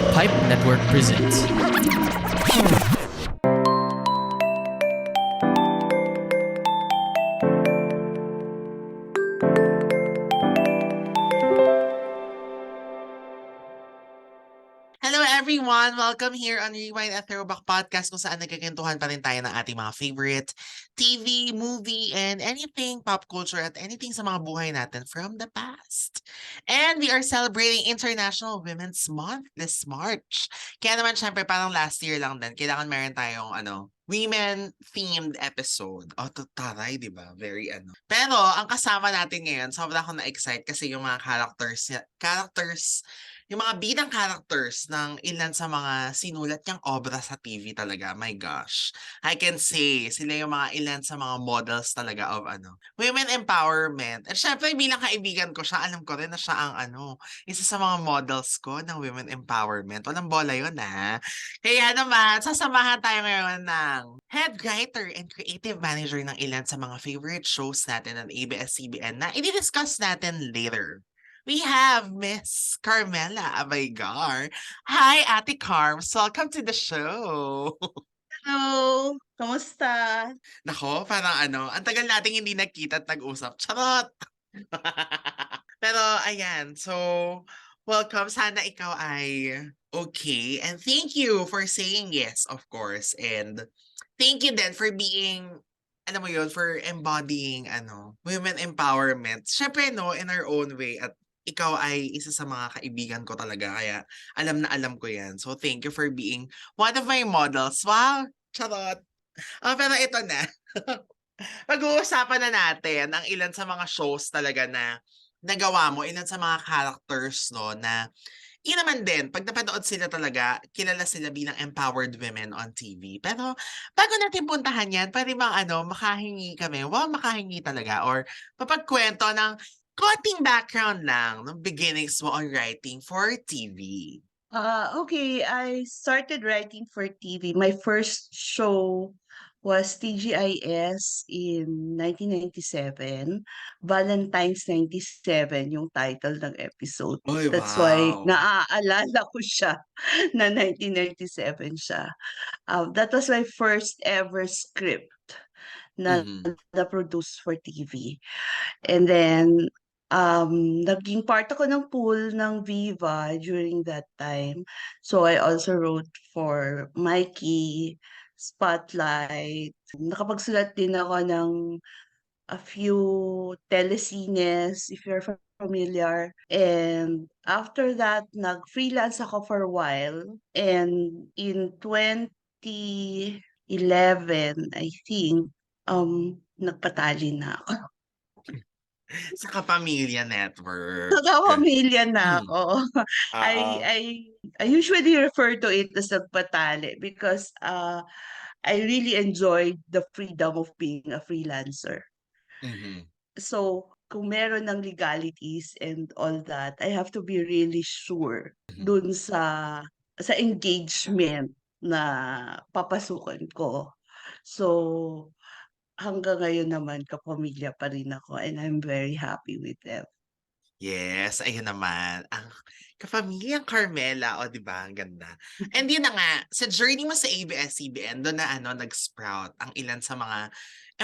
Pipe Network presents. Hello everyone! Welcome here on Rewind at Throwback Podcast kung saan nagkikintuhan pa rin tayo ng ating mga favorite TV, movie, and anything pop culture at anything sa mga buhay natin from the past. And we are celebrating International Women's Month this March. Kaya naman syempre parang last year lang din, kailangan meron tayong women-themed episode. O, taray, di ba? Very Pero, ang kasama natin ngayon, sobrang ako na-excite kasi yung mga characters yung mga bidang characters ng ilan sa mga sinulat niyang obra sa TV talaga, my gosh. I can say, sila yung mga ilan sa mga models talaga of women empowerment. At syempre, bilang kaibigan ko siya, alam ko rin na siya ang isa sa mga models ko ng women empowerment. Walang bola yun, ha? Kaya naman, sasamahan tayo ngayon ng head writer and creative manager ng ilan sa mga favorite shows natin ng ABS-CBN na i-discuss natin later. We have Miss Carmela Abaygar. Hi, Ate Carms. Welcome to the show. Hello, kamusta? Nako, parang ang tagal nating hindi nagkita at nag-usap. Charot! Pero ayan, so welcome. Sana ikaw ay okay. And thank you for saying yes, of course. And thank you then for being, alam mo yun, for embodying women empowerment. Syempre, no, in our own way. At ikaw ay isa sa mga kaibigan ko talaga. Kaya alam na alam ko yan. So thank you for being one of my models. Wow! Charot! Pero ito na. Pag-uusapan na natin ang ilan sa mga shows talaga na nagawa mo, ilan sa mga characters, no, na yun naman din, pag napanood sila talaga, kilala sila bilang empowered women on TV. Pero bago natin puntahan yan, pwede bang makahingi kami, makahingi talaga, or mapagkwento ng konting background lang ng beginnings mo on writing for TV. Okay, I started writing for TV. My first show was TGIS in 1997. Valentine's 97 yung title ng episode. Oy, That's why wow! naaalala ko siya na 1997 siya. That was my first ever script na Mhm. na-produce for TV. And then, naging part ako ng pool ng Viva during that time. So I also wrote for Mikey, Spotlight. Nakapagsulat din ako ng a few telesines, if you're familiar. And after that, nag-freelance ako for a while. And in 2011, I think, nagpatali na ako. Sa Kapamilya Network. Nagkapamilya na Hmm, ako. I oo. I I usually refer to it as nagpatali because I really enjoyed the freedom of being a freelancer. Mhm. So, kung meron ng legalities and all that, I have to be really sure Mhm. dun sa engagement na papasukan ko. So, hanggang ngayon naman kapamilya pa rin ako and I'm very happy with them. Yes, ayun naman. Ang kapamilyang Carmela, o 'di ba, ang ganda. And yun na nga, sa journey mo sa ABS-CBN dun na nag-sprout ang ilan sa mga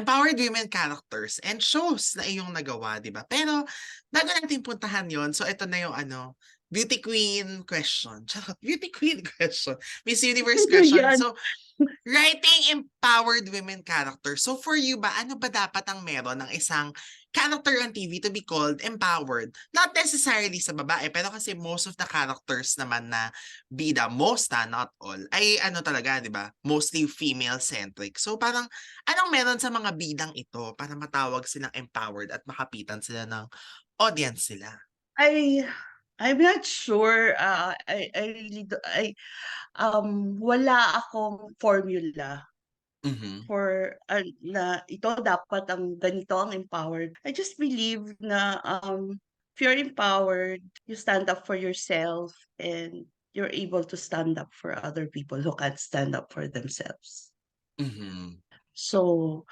empowered women characters and shows na iyong nagawa, 'di ba? Pero bago natin puntahan yon, so ito na yung beauty queen question. Charot, beauty queen question. Miss Universe Ano question. yan? So, writing empowered women characters. So for you ba, ano ba dapat ang meron ng isang character on TV to be called empowered? Not necessarily sa babae, pero kasi most of the characters naman na bida, not all, ay talaga, di ba? Mostly female-centric. So parang, anong meron sa mga bidang ito para matawag silang empowered at makapitan sila ng audience sila? I I'm not sure, I really wala akong formula Mhm. for, na ito dapat ang ganito ang empowered. I just believe na, if you're empowered, you stand up for yourself and you're able to stand up for other people who can't stand up for themselves. Mhm. So,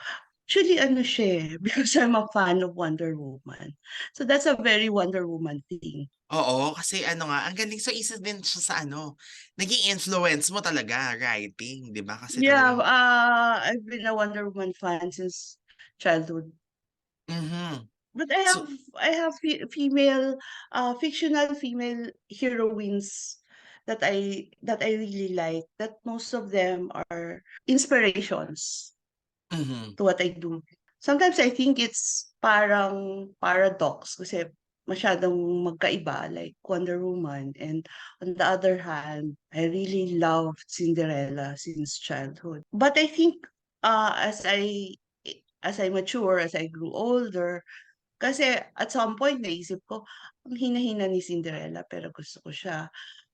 Actually ano siya, because I'm a fan of Wonder Woman. So that's a very Wonder Woman thing. Oo, kasi ano nga, ang galing. So, isa din siya sa ano, naging influence mo talaga, writing, di ba? Kasi Yeah, talagang, I've been a Wonder Woman fan since childhood. mhm. But So, I have female fictional female heroines that I really like, that most of them are inspirations mhm. to what I do. Sometimes I think it's parang paradox kasi masyadong magkaiba like Wonder Woman, and on the other hand, I really loved Cinderella since childhood. But I think as I mature, as I grew older, kasi at some point naisip ko, ang hina-hina ni Cinderella pero gusto ko siya.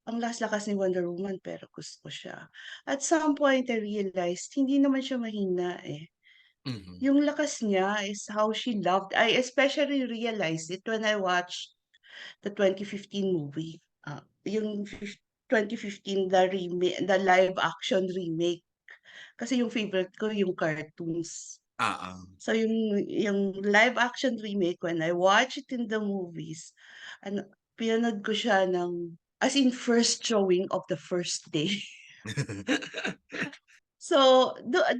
Ang lakas-lakas ni Wonder Woman pero gusto ko siya. At some point I realized hindi naman siya mahina eh. Mhm. Yung lakas niya is how she loved. I especially realized it when I watched the 2015 movie. Yung 2015, the live action remake. Kasi yung favorite ko yung cartoons. Oo. So yung live action remake, when I watch it in the movies, ano, pinanood ko siya ng as in first showing of the first day. So dun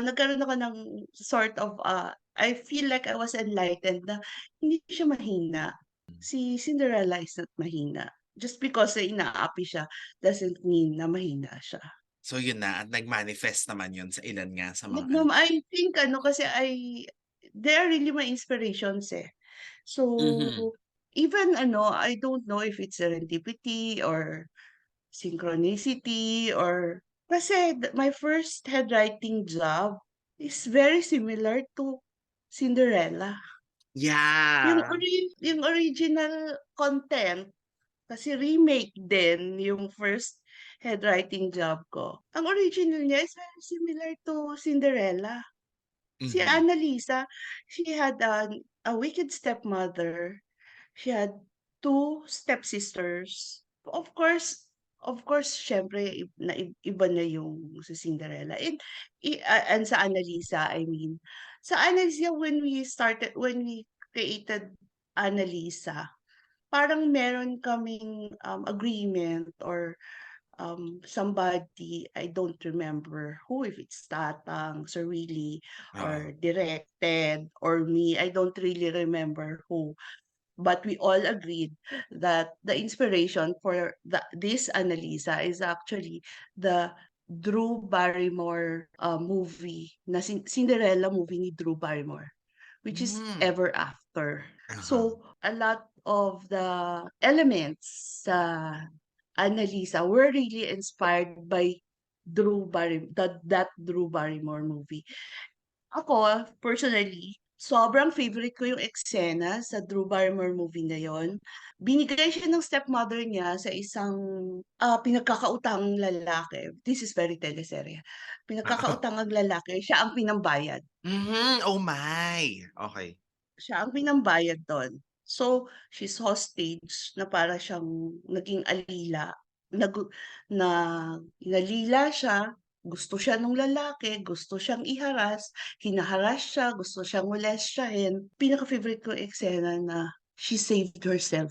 nagkaroon ako ng sort of, I feel like I was enlightened na hindi siya mahina. Si Cinderella is not mahina. Just because inaapi siya doesn't mean na mahina siya. So, yun na at nag-manifest naman yun sa ilan nga sa mga ano. I think ano kasi they are really my inspirations eh. So, Mhm. even ano, I don't know if it's serendipity or synchronicity or kasi my first handwriting job is very similar to Cinderella. Yeah. Yung original content, kasi remake din yung first handwriting job ko. Ang original niya is very similar to Cinderella. Si Mhm. Annalisa, she had a wicked stepmother. She had two stepsisters. Of course, syempre, iba na yung sa Cinderella. And sa Annalisa, I mean. Sa Annalisa, when we created Annalisa, parang meron kaming agreement or somebody, I don't remember who, if it's Tatang, Sarili, Oo. or directed, or me, I don't really remember who. But we all agreed that the inspiration for this Annalisa is actually the Drew Barrymore movie, Cinderella movie ni Drew Barrymore, which is Hmm. Ever After. Uh-huh. So a lot of the elements sa Annalisa were really inspired by that Drew Barrymore movie. Ako, personally, sobrang favorite ko yung eksena sa Drew Barrymore movie na yon. Binigay siya ng stepmother niya sa isang pinagkakautangang lalaki. This is very teleserye. Oo. Pinagkakautangang lalaki, siya ang pinambayad. Mhm. Oh my. Okey. Siya ang pinambayad dun. So, she's hostage na para siyang naging alila. Nag na Nalila siya, gusto siya nung lalaki, gusto siyang iharas, hinaharas siya, gusto siyang molestyahin. Pinaka-favorite ko eksena na she saved herself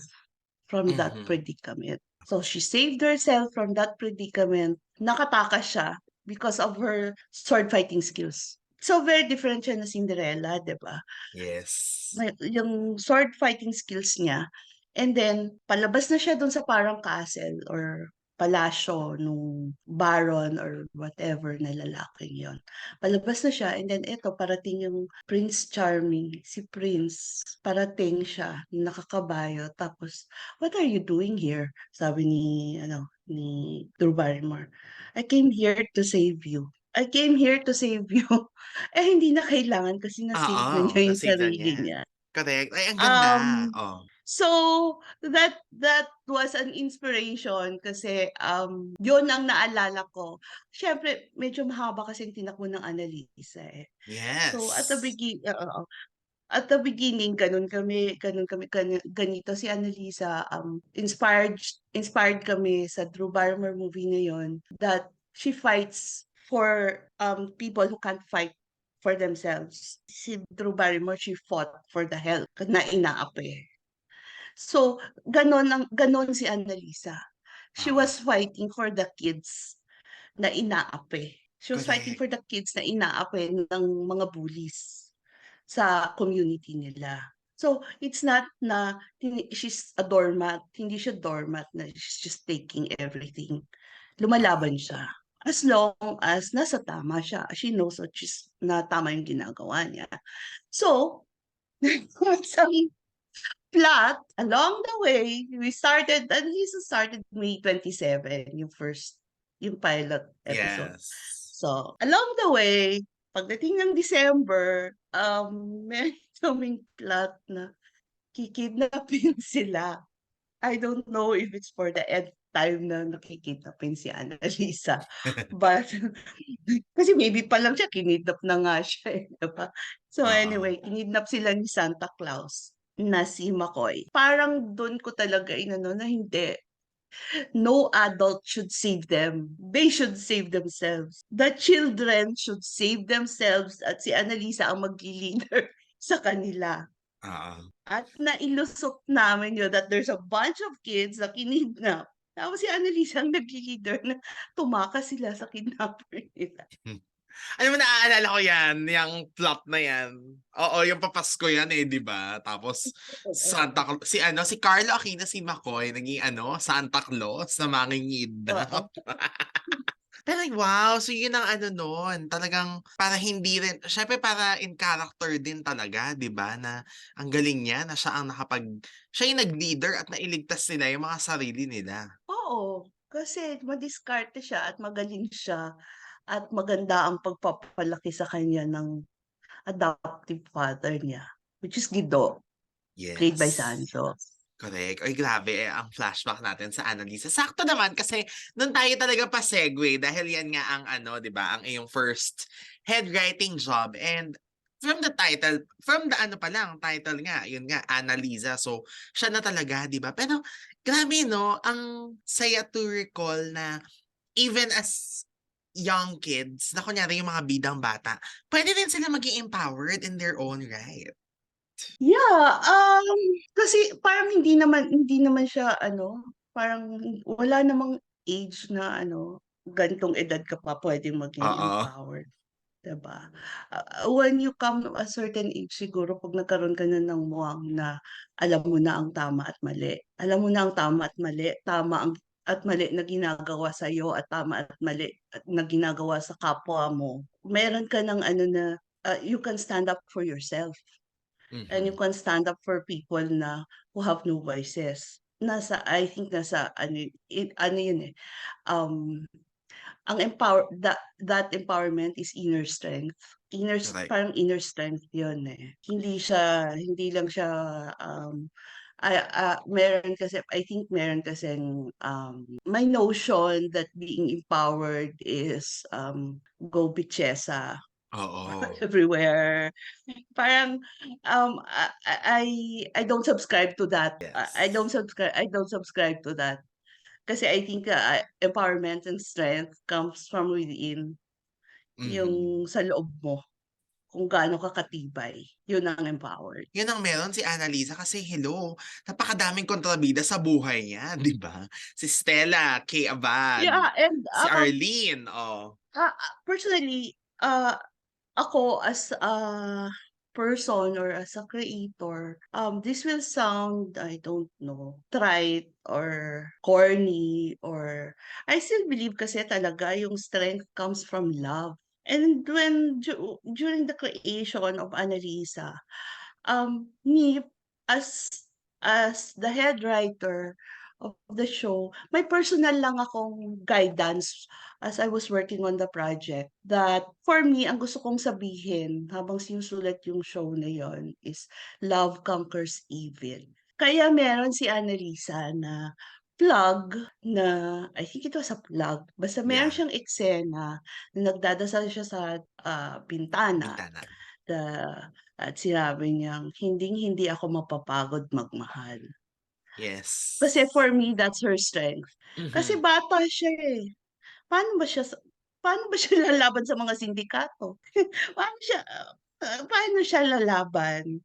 from that Mhm. predicament. So, she saved herself from that predicament. Nakatakas siya because of her sword fighting skills. So, very different siya na Cinderella, 'di ba? Yes. Yung sword fighting skills niya, and then palabas na siya dun sa parang castle or palasyo nung baron or whatever na lalaking yon. Palabas na siya, and then eto parating yung Prince Charming, si Prince, parating siya, nakakabayo, tapos, "What are you doing here?" Sabi ni Drew Barrymore. "I came here to save you. I came here to save you." Eh, hindi na kailangan kasi na-save na niya Oo, yung na-save na sarili niya. niya. Correct. Ay, ang ganda. Um, Oh. so that was an inspiration kasi, yun ang naalala ko. Siyempre medyo mahaba kasing tinakbo ng Annalisa, eh. So Yes. oo. At the beginning ganito si Annalisa, inspired kami sa Drew Barrymore movie na yun that she fights for, people who can't fight for themselves. Si Drew Barrymore, she fought for the health na inaapi. So, ganon si Annalisa. She Oo. was fighting for the kids na inaapi. She was fighting Correct. for the kids na inaapi ng mga bullies sa community nila. So, it's not na she's a doormat. Hindi siya doormat na she's just taking everything. Lumalaban siya. As long as nasa tama siya. She knows that na tama yung ginagawa niya. So, some plot along the way, we started May 27, yung pilot episode. Yes. So, along the way, pagdating ng December, may kaming plot na kikidnapin sila. I don't know if it's for the end time na nakikidnapin si Annalisa. But, kasi maybe pa lang siya, kinidnap na nga siya. Diba? So Oo. anyway, kinidnap sila ni Santa Claus na si McCoy. Parang doon ko talaga inano na hindi. No adult should save them. They should save themselves. The children should save themselves at si Annalisa ang magli-leader sa kanila. Oo. At nailusot namin yun that there's a bunch of kids na kinidnap. Tapos si Annalisa ang nag-leader na tumakas sila sa kidnapper nila. Alam mo, naaalala ko yan, yung plot na yan. Oo, yung papasko yan eh, di ba? Tapos, si Carlo Aquino, si McCoy, naging Santa Claus na mangingidnap. Oo. Pero wow, so yun ang nun, talagang para hindi rin, syempre para in character din talaga, di ba? Na ang galing niya, na siya yung nag-leader at nailigtas nila yung mga sarili nila. Oo, kasi madiskarte siya at magaling siya at maganda ang pagpapalaki sa kanya ng adoptive father niya, which is Guido, played by Yes. Sancho. Correct. Ay, grabe ang flashback natin sa Annalisa. Sakto naman kasi doon tayo talaga pa-segue dahil yan nga ang di ba, ang iyong first head writing job. And from the title, title nga, yun nga, Annalisa. So, siya na talaga, di ba? Pero, grabe, no? Ang saya to recall na even as young kids, na kunyari yung mga bidang bata, pwede din sila maging empowered in their own right. Yeah, kasi parang hindi naman siya parang wala namang age na ganitong edad ka pa puwedeng maging Oo. empowered, 'di ba? When you come to a certain age siguro 'pag nagkaroon ka na ng muwang na alam mo na ang tama at mali. Alam mo na ang tama at mali, tama at mali na ginagawa sa'yo at tama at mali na ginagawa sa kapwa mo. Meron ka ng na, you can stand up for yourself. And you Mhm. can stand up for people na who have no voices. I think nasa yun eh, um, that empowerment is inner strength. Correct. Parang inner strength yun eh. Hindi lang siya, I think meron kasing, my notion that being empowered is, go Bichesa Oo. everywhere. Parang, I don't subscribe to that. Yes. I don't subscribe to that. Kasi I think, empowerment and strength comes from within. Mhm. Yung sa loob mo, kung gaano ka katibay, yun ang empowered. Yun ang meron si Annalisa kasi hello, napakadaming kontrabida sa buhay niya, 'di ba? Si Stella, Kay Abad, Yeah, and, si Arlene, oh. personally, ako as a person or as a creator, this will sound, I don't know, trite or corny or I still believe kasi talaga yung strength comes from love. And during the creation of Annalisa, me as the head writer of the show, may personal lang akong guidance as I was working on the project that for me, ang gusto kong sabihin habang sinusulat yung show na yon is love conquers evil. Kaya meron si Annalisa na plug na, I think it was a plug, basta meron Yeah, siyang eksena na nagdadasal siya sa bintana bintana. na at sinabi niyang, "Hinding-hindi ako mapapagod magmahal." Kasi Yes. for me, that's her strength. Kasi Mhm. bata siya, eh. Paano ba siya paano ba siya lalaban sa mga sindikato? Paano siya lalaban?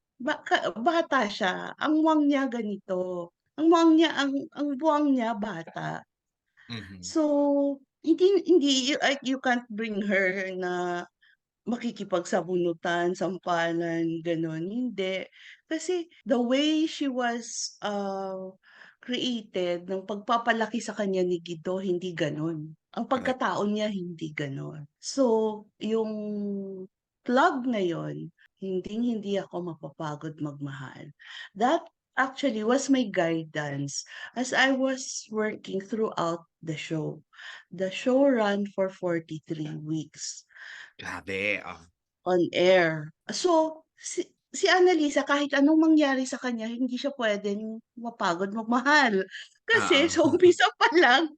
Bata siya, ang muwang niya ganito, ang buwang niya bata. Mhm. So, hindi you can't bring her na makikipagsabunutan, sampalan, gano'n, hindi. Kasi the way she was, created ng pagpapalaki sa kanya ni Guido, hindi gano'n. Ang Correct. pagkatao niya hindi gano'n. So, yung plug na yun, hinding-hindi ako mapapagod magmahal. That actually was my guidance as I was working throughout the show. The show ran for 43 weeks Grabe, on air. So, si Annalisa kahit anong mangyari sa kanya hindi siya puwedeng mapagod magmahal. Kasi Oo. sa umpisa pa lang,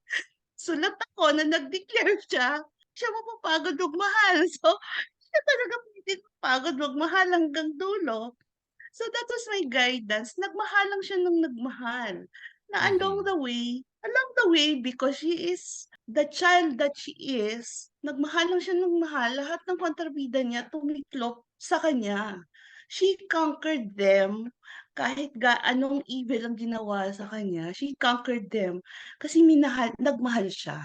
sulat ako na nag-declare siya mapapagod magmahal. So, siya talaga pwedeng mapagod magmahal hanggang dulo. So that was my guidance. Nagmahal lang siya ng nagmahal. Na Mhm. along the way because she is the child that she is, nagmahal lang siya ng mahal. Lahat ng kontrabida niya tumiklop sa kanya. She conquered them kahit anong evil ang ginawa sa kanya. She conquered them kasi nagmahal siya.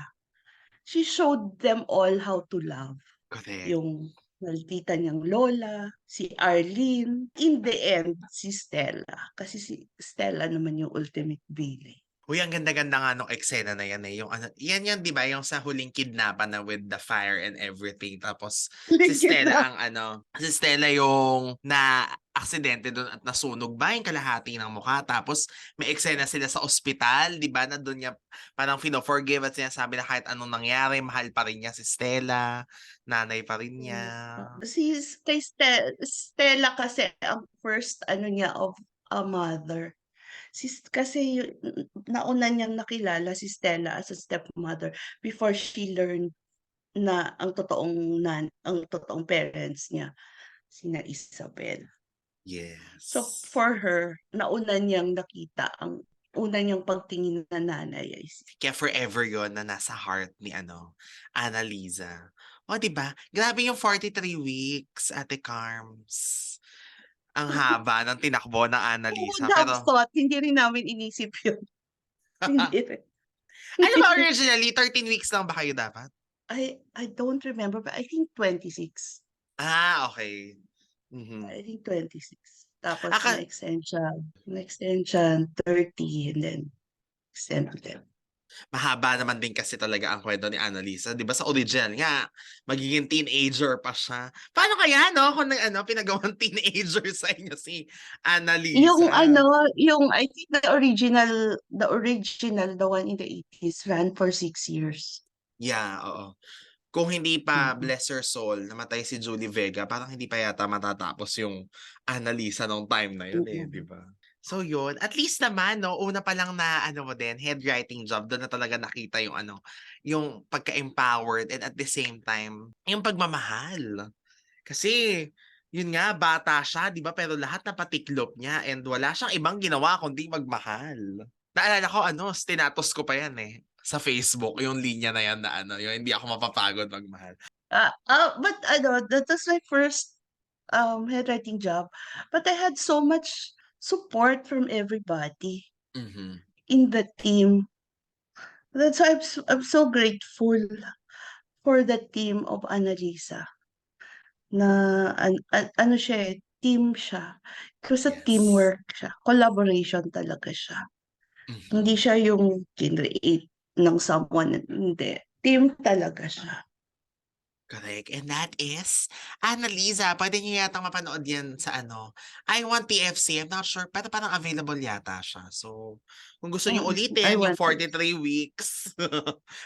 She showed them all how to love. Correct. Yung tita niyang lola, si Arlene, in the end, si Stella. Kasi si Stella naman yung ultimate villain. Uy, ang ganda-ganda nga nung eksena na yan eh. Yung ano, yan 'di ba, yung sa huling kidnapan na with the fire and everything. Tapos si Legit Stella na. ang ano, si Stella yung na aksidente doon at nasunog ba yung kalahati ng mukha. Tapos may eksena sila sa ospital, 'di ba? Na doon niya parang fino-forgive at sinasabi na kahit anong nangyari, mahal pa rin niya si Stella, nanay pa rin niya. Kay Stella kasi ang first ano niya of a mother. Kasi nauna niyang nakilala si Stella as a stepmother before she learned na ang totoong parents niya sina Isabel. So Yes. for her, nauna niyang nakita ang una niyang pagtingin na nanay ay Kaya forever yon na nasa heart ni ano, Annalisa. O, 'di ba? Grabe yung 43 weeks, Ate Carms. Ang haba ng tinakbo ng who Annalisa. would have Pero, thought hindi rin namin inisip yun. Hindi rin. alam mo, originally, 13 weeks lang ba kayo dapat? I don't remember but I think 26. Ah, okay. Mhm. I think 26. Tapos Aka, na-extension 30 and then extend ulit. mahaba naman din kasi talaga ang kwento ni Annalisa. 'Di ba sa original nga, magiging teenager pa siya. Paano kaya, no? Kung ano, pinagawang teenager sa inyo si Yung Annalisa. ano, yung I think the one in the 80s ran for 6 years. Yeah, oo. Kung hindi pa, Mm. bless her soul, namatay si Julie Vega, parang hindi pa yata matatapos yung Annalisa nung time na yun eh, di Mm. ba? So yun, at least naman, no, una pa lang na ano mo din, head writing job, doon na talaga nakita yung ano, yung pagka-empowered and at the same time, yung pagmamahal. Kasi, yun nga, bata siya, di ba? Pero lahat na patiklop niya and wala siyang ibang ginawa kundi magmahal. Naalala ko, ano, stinatus ko pa yan eh. Sa Facebook, yung linya na yan na ano, yung hindi ako mapapagod magmahal. But ano, that was my first handwriting job. But I had so much support from everybody Mhm. in the team. That's why I'm so grateful for the team of Annalisa na ano siya eh, team siya. Kasi Yes. teamwork siya, collaboration talaga siya. Hindi Mhm. siya yung kinreate ng someone, hindi. Team talaga siya. Correct. And that is Annalisa. Pwede niyo yata mapanood yan sa ano. I Want TFC. I'm not sure. Pero parang available yata siya. So, kung gusto niyo I ulitin yung want it. 43 weeks.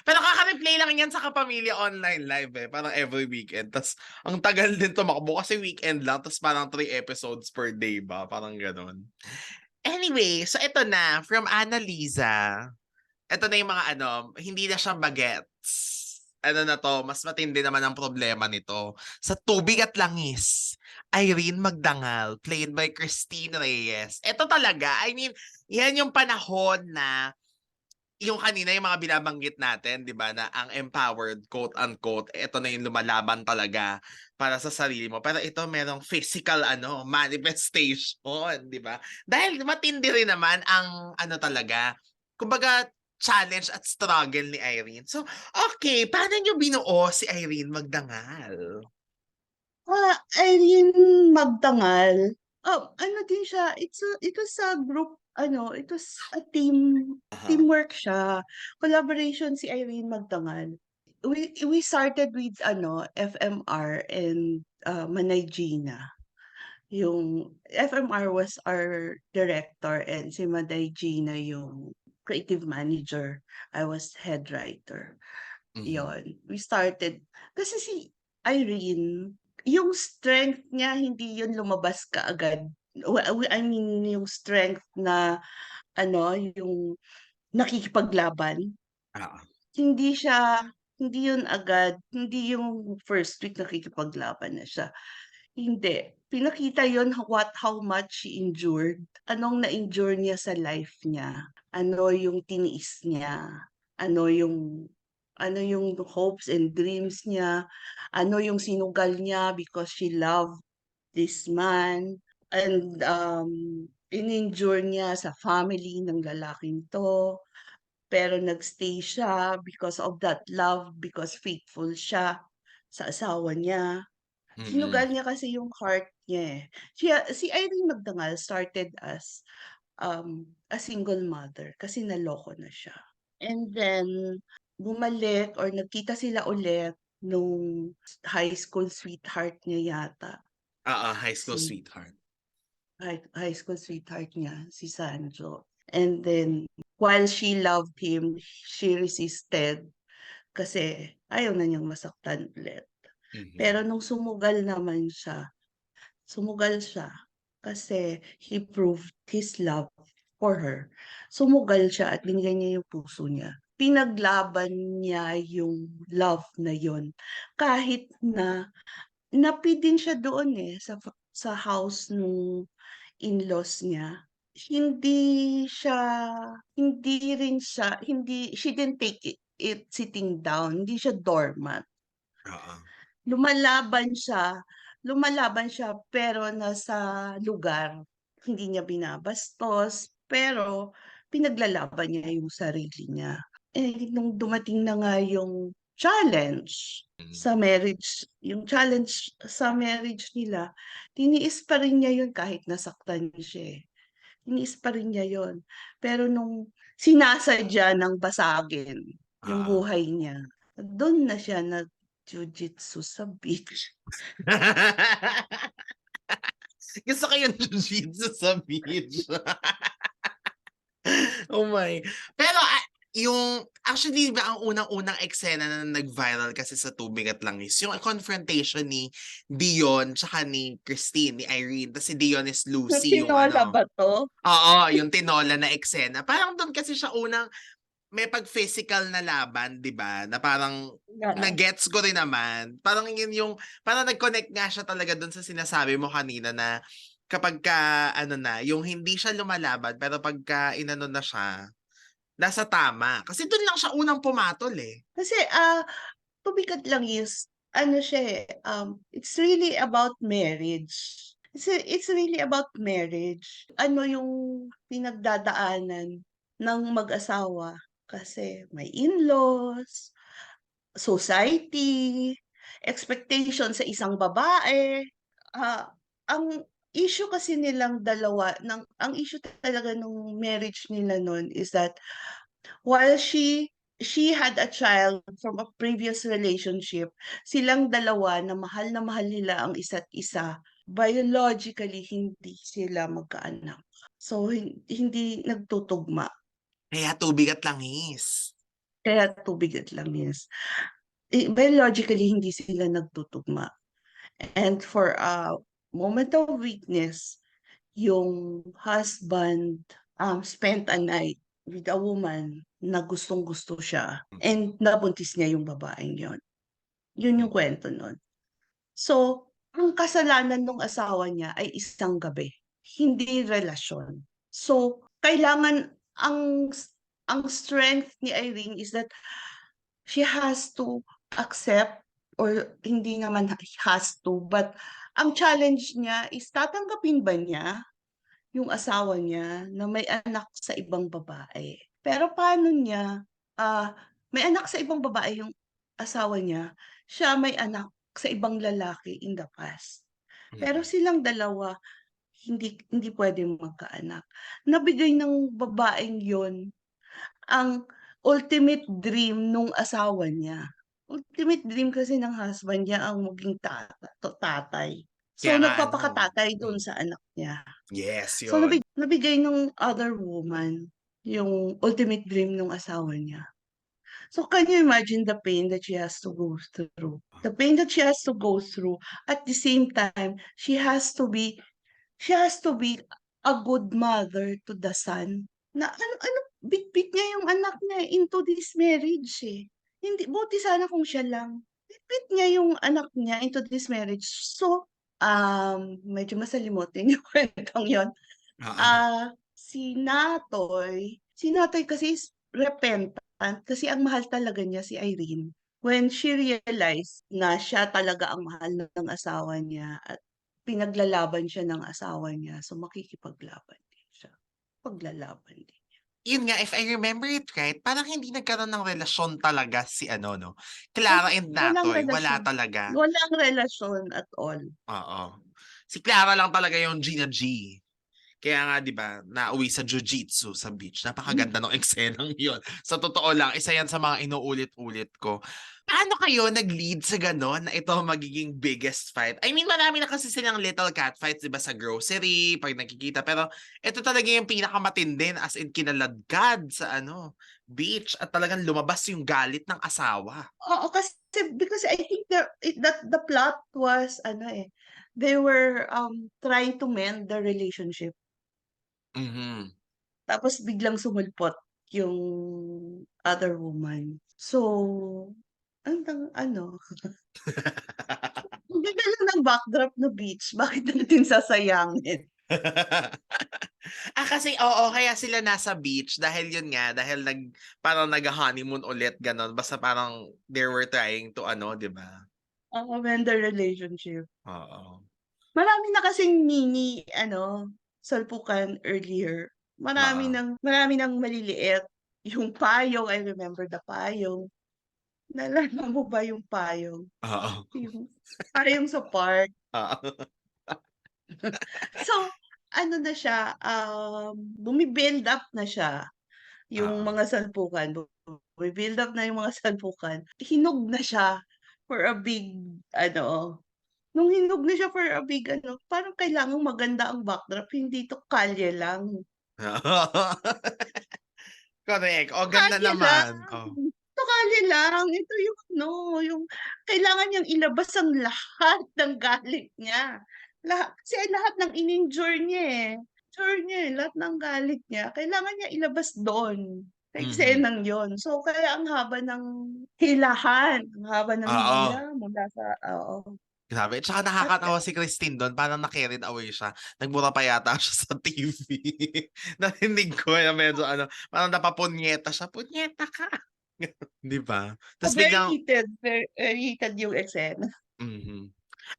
Pero kaka-replay lang yan sa Kapamilya Online Live eh. Parang every weekend. Tapos, ang tagal din tumakbo kasi weekend lang. Tapos parang 3 episodes per day ba? Parang ganun. Anyway, so ito na. From Annalisa. Ito na yung mga ano, hindi na siya bagets. Ano na 'to, mas matindi naman ang problema nito. Sa Tubig at Langis, Irene Magdangal, played by Christine Reyes. Ito talaga, I mean, yan yung panahon na yung kanina yung mga binabanggit natin, 'di ba, na ang empowered, quote unquote, ito na yung lumalaban talaga para sa sarili mo. Pero ito merong physical manifestation, 'di ba? Dahil matindi rin naman ang talaga, kumbaga challenge at struggle ni Irene. So, okay, paano niyo binuo si Irene Magdangal? Irene Magdangal, ano din siya, it was a group, it was a Aha. teamwork siya. Collaboration si Irene Magdangal. We started with FMR and Manay Gina. Yung FMR was our director and si Manay Gina yung creative manager. I was head writer. Mhm. Yon, we started kasi si Irene, yung strength niya hindi yun lumabas kaagad. I mean yung strength na yung nakikipaglaban. Oo. Hindi siya hindi yun agad, hindi yung first week nakikipaglaban na siya. Hindi. Pinakita yun how much she endured. Anong na-endure niya sa life niya. Ano yung tiniis niya. Ano yung hopes and dreams niya. Ano yung sinugal niya because she loved this man. And in-endure niya sa family ng lalaking to. Pero nagstay siya because of that love, because faithful siya sa asawa niya. Mm. Sinugal niya kasi yung heart niya, eh. Si Irene Magdangal started as, a single mother kasi naloko na siya. And then bumalik or nagkita sila ulit nung high school sweetheart niya yata, Oo, high school si sweetheart. high school sweetheart niya, si Sanjo. And then while she loved him, she resisted kasi ayaw na niyang masaktan ulit. Mhm. Pero nung sumugal siya kasi he proved his love for her. Sumugal siya at binigay niya yung puso niya. Pinaglaban niya yung love na yon kahit na napi din siya doon, sa house nung in-laws niya. Hindi siya hindi she didn't take it sitting down, hindi siya doormat. Oo. Lumalaban siya lumalaban siya pero nasa lugar. Hindi niya binabastos, pero pinaglalaban niya yung sarili niya. Eh, nung dumating na nga Mm. yung challenge sa marriage nila, tiniis pa rin niya yun kahit nasaktan siya, eh. Tiniis pa rin niya yun. Pero nung sinasadya ng basagin yung Oo. buhay niya, dun na siya nag-jujitsu sa beach. Gusto ko yung jiu-jitsu sa beach. Oh my. Pero yung actually ba ang unang-unang eksena na nag-viral kasi sa Tubig at Langis, yung confrontation ni Dion tsaka ni Christine, ni Irene. Tas si Dion is Yung Lucy, yung tinola ba 'to? oo, yung tinola na eksena. Parang doon kasi siya unang may pag-physical na laban, 'di ba? Na parang Na na-gets ko rin naman. Parang yun yung parang nag-connect nga siya talaga dun sa sinasabi mo kanina na kapagka yung hindi siya lumalaban pero pagka inano na siya, nasa tama. Kasi dun lang siya unang pumatol, eh. kasi, Tubigat Lang is ano siya, it's really about marriage. It's really about marriage. Ano yung pinagdadaanan ng mag-asawa kasi may in-laws, society, expectation sa isang babae. Ang issue kasi nilang dalawa ang issue talaga nung marriage nila nun is that while she had a child from a previous relationship, silang dalawa na mahal nila ang isa't isa, biologically hindi sila magkaanak. So hindi nagtutugma, Kaya Tubig at Langis. kaya Tubig at Langis. Biologically hindi sila nagtutugma. And for a moment of weakness, yung husband spent a night with a woman na gustong-gusto siya and nabuntis niya yung babaeng yon. Yun yung Mm. kwento nun. So, ang kasalanan ng asawa niya ay isang gabi, hindi relasyon. So, kailangan ang ang strength ni Irene is that she has to accept, or hindi naman has to, but ang challenge niya is tatanggapin ba niya yung asawa niya na may anak sa ibang babae. Pero paano niya, may anak sa ibang babae yung asawa niya, siya may anak sa ibang lalaki in the past. Pero Mm. silang dalawa, hindi puwedeng magkaanak. Nabigay ng babaeng yon ang ultimate dream nung asawa niya. Ultimate dream kasi ng husband niya ang maging tatay. So, Kaya nga ano, nagpapakatatay dun hmm, sa anak niya. yes, So, yun. nabigay nung other woman yung ultimate dream nung asawa niya. So, can you imagine the pain that she has to go through? The pain that she has to go through. At the same time, she has to be a good mother to the son. Na ano, bitbit niya yung anak niya into this marriage, eh. Hindi, buti sana kung siya lang. Bitbit niya yung anak niya into this marriage. So, medyo masalimutin yung kwentong yon. Oo. Si Natoy kasi is repentant kasi ang mahal talaga niya si Irene. When she realized na siya talaga ang mahal ng asawa niya at pinaglalaban siya ng asawa niya, so makikipaglaban din siya. Paglalaban din. Yun nga, if I remember it right, parang hindi nagkaroon ng relasyon talaga si ano 'no, Wala Clara and walang Natoy, wala relasyon. talaga. Walang relasyon at all. Oo. Si Clara lang talaga yung Gina G. Kaya nga 'di ba, nauwi sa jiu-jitsu sa beach. Napakaganda ng eksenang 'yon. Sa totoo lang, isa 'yan sa mga inuulit-ulit ko. Paano kayo nag-lead sa gano'n na ito ang magiging biggest fight? I mean, marami na kasi silang little cat fights 'di ba sa grocery, 'pag nakikita. Pero ito talaga yung pinakamatindi na as in kinaladkad sa ano, beach at talagang lumabas yung galit ng asawa. Oo, kasi because I think that the plot was ano, eh, they were, trying to mend the relationship. Mhm. Tapos biglang sumulpot yung other woman. So, hanggang ano, ang ganda lang ng backdrop na beach, bakit natin sasayangin? Kasi oo, kaya sila nasa beach dahil yun nga, dahil parang nagha-honeymoon ulit gano'n basta parang they were trying to ano, 'di ba? Oo, mend the relationship. Oo, Marami na kasing mini ano, salpukan earlier. oo, Marami ng maliliit. Yung payong, I remember the payong. Naalala mo ba yung payong? oo, Yung payong sa park. oo, So, ano na siya, bumi-build up na siya, yung oo, mga salpukan, bumi-build up na yung mga salpukan. Hinog na siya for a big ano, nung hinog na siya for a big ano, parang kailangang maganda ang backdrop, hindi 'to kalye lang. Correct. Oh, ganda Kalye lang, naman. Oh. 'to kalye lang, ito yung ano, yung kailangan niyang ilabas ang lahat ng galit niya. Kasi lahat ng in-endure niya, eh. Endure niya, eh, lahat ng galit niya kailangan niya ilabas do'n, sa Mhm. eksenang 'yon. So, kaya ang haba ng Oo. hila mula sa oo. Grabe, tsaka At nakakatawa si Christine dun, parang na-carried away siya. Nagmura pa yata siya sa TV. Narinig ko na medyo ano, parang napapunyeta siya, "Punyeta ka." 'Di ba? Ta's biglang very heated yung eksena. mhm.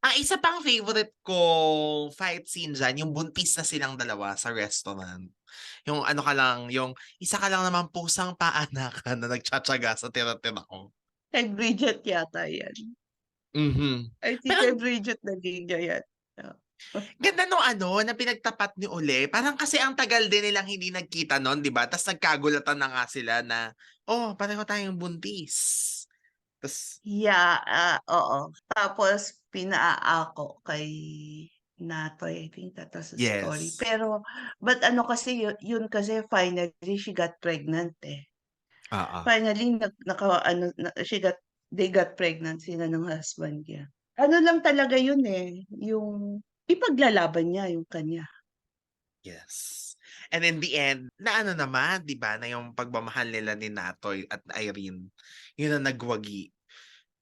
Ang isa pang favorite kong fight scene diyan, yung buntis na silang dalawa sa restaurant. Yung ano ka lang, yung isa ka lang naman pusang paanakan na nagtiyatiyaga sa tira-tira ko. Kay Bridget yata 'yan. Mhm. I think Pero kay Bridget Nadilla 'yan. Oo. ganda nung ano, na pinagtapat ni Ole. Parang kasi ang tagal din nilang hindi nagkita nun, 'di ba? Ta's nagkagulatan na nga sila na, "Oh, pareho tayong buntis." Ta's Yeah, oo. Tapos pinaako kay Natoy, I think that was the story. yes. Pero but ano kasi yun kasi finally she got pregnant, eh. Oo. Finally naka-ano na they got pregnant sila ng husband niya. Ano lang talaga yun, eh, yung ipaglalaban niya yung kanya. Yes. And in the end, na ano naman, 'di ba, na yung pagmamahal nila ni Natoy at Irene, yun ang nagwagi.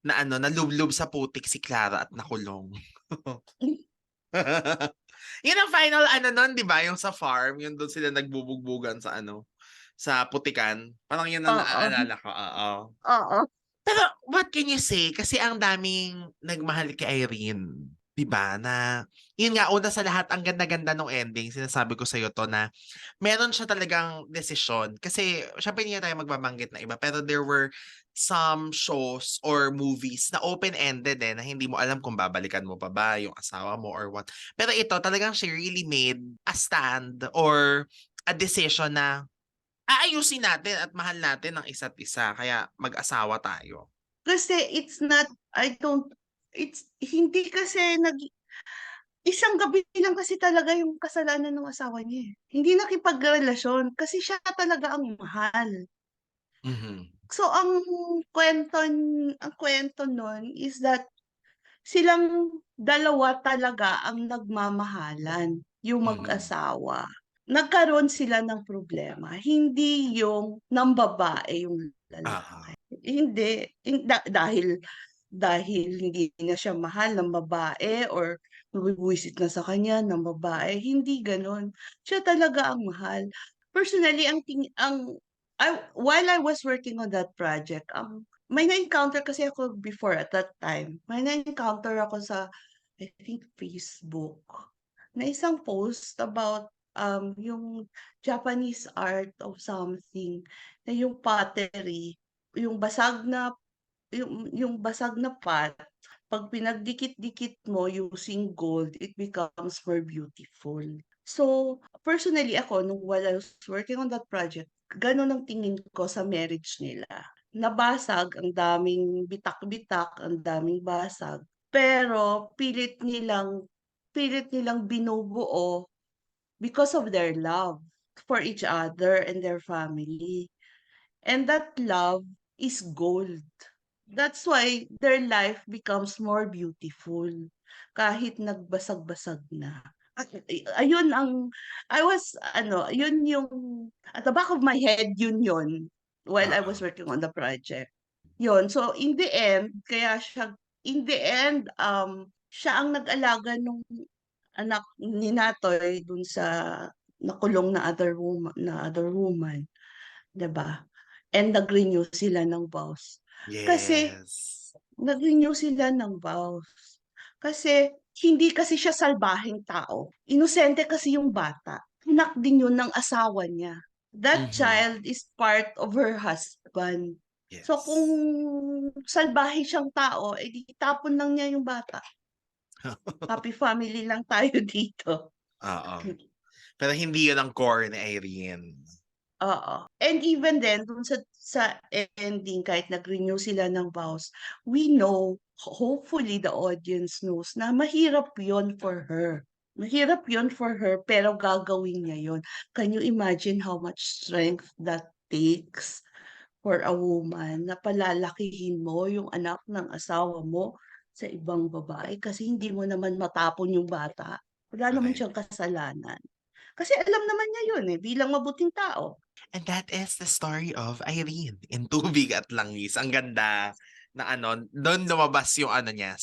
Na ano, nalublob sa putik si Clara at nakulong. Yun ang final ano nun, 'di ba, yung sa farm, yun dun sila nagbubugbugan sa ano, sa Putikan. Parang yun ang Oo. naaalala ko, oo. Oo. Pero what can you say? Kasi ang daming nagmahal kay Irene. 'Di ba? Na, yun nga, una sa lahat, ang ganda-ganda nung ending. Sinasabi ko sa'yo to na meron siya talagang desisyon. Kasi, syempre hindi na tayo magbabanggit na iba. Pero there were some shows or movies na open-ended na hindi mo alam kung babalikan mo pa ba yung asawa mo or what. Pero ito, talagang she really made a stand or a decision na aayusin natin at mahal natin ang isa't isa. Kaya mag-asawa tayo. Kasi it's not, I don't, it's, hindi kasi isang gabi lang kasi talaga yung kasalanan ng asawa niya eh. Hindi nakipagrelasyon kasi siya talaga ang mahal. Mhm. So ang kwento nun is that silang dalawa talaga ang nagmamahalan, yung Mhm. mag-asawa. Nagkaroon sila ng problema, hindi yung ng babae yung Oo. lalaki. Hindi, dahil hindi na siya mahal ng babae or nawiwisit na sa kanya ng babae, hindi gano'n. Siya talaga ang mahal. Personally, while I was working on that project, may na-encounter kasi ako before at that time. May na-encounter ako sa, I think, Facebook, na isang post about yung Japanese art of something, na yung pottery, yung basag na yung basag na pot, 'pag pinagdikit-dikit mo using gold, it becomes more beautiful. So, personally ako nung while I was working on that project, gano'n ang tingin ko sa marriage nila. Nabasag, ang daming bitak-bitak, ang daming basag, pero pilit nilang binubuo because of their love for each other and their family. And that love is gold. That's why their life becomes more beautiful kahit nagbasag-basag na. Ayun ang I was ano, yun yung at the back of my head yun while I Oo. was working on the project. Yun, so in the end, siya ang nag-alaga nung anak ni Natoy dun sa nakulong na other woman, 'di ba? And nag-renew sila ng vows. Kasi Yes. nag-renew sila ng vows. Kasi hindi kasi siya salbaheng tao. Inosente kasi yung bata. Anak din yun ng asawa niya. That Mhm. child is part of her husband. So kung Yes. salbahe siyang tao, edi itapon lang niya yung bata. Happy family lang tayo dito. Oo. Pero hindi yun ang core ni Irene. Oo. And even then, dun sa ending, kahit nag-renew sila ng vows, we know, hopefully the audience knows na mahirap yon for her. Mahirap yon for her, pero gagawin niya yon. Can you imagine how much strength that takes for a woman na palalakihin mo yung anak ng asawa mo sa ibang babae kasi hindi mo naman matapon yung bata. Wala naman Correct. siyang kasalanan. Kasi alam naman niya yun eh, bilang mabuting tao. And that is the story of Irene in Tubig at Langis. Ang ganda na doon lumabas yung niya,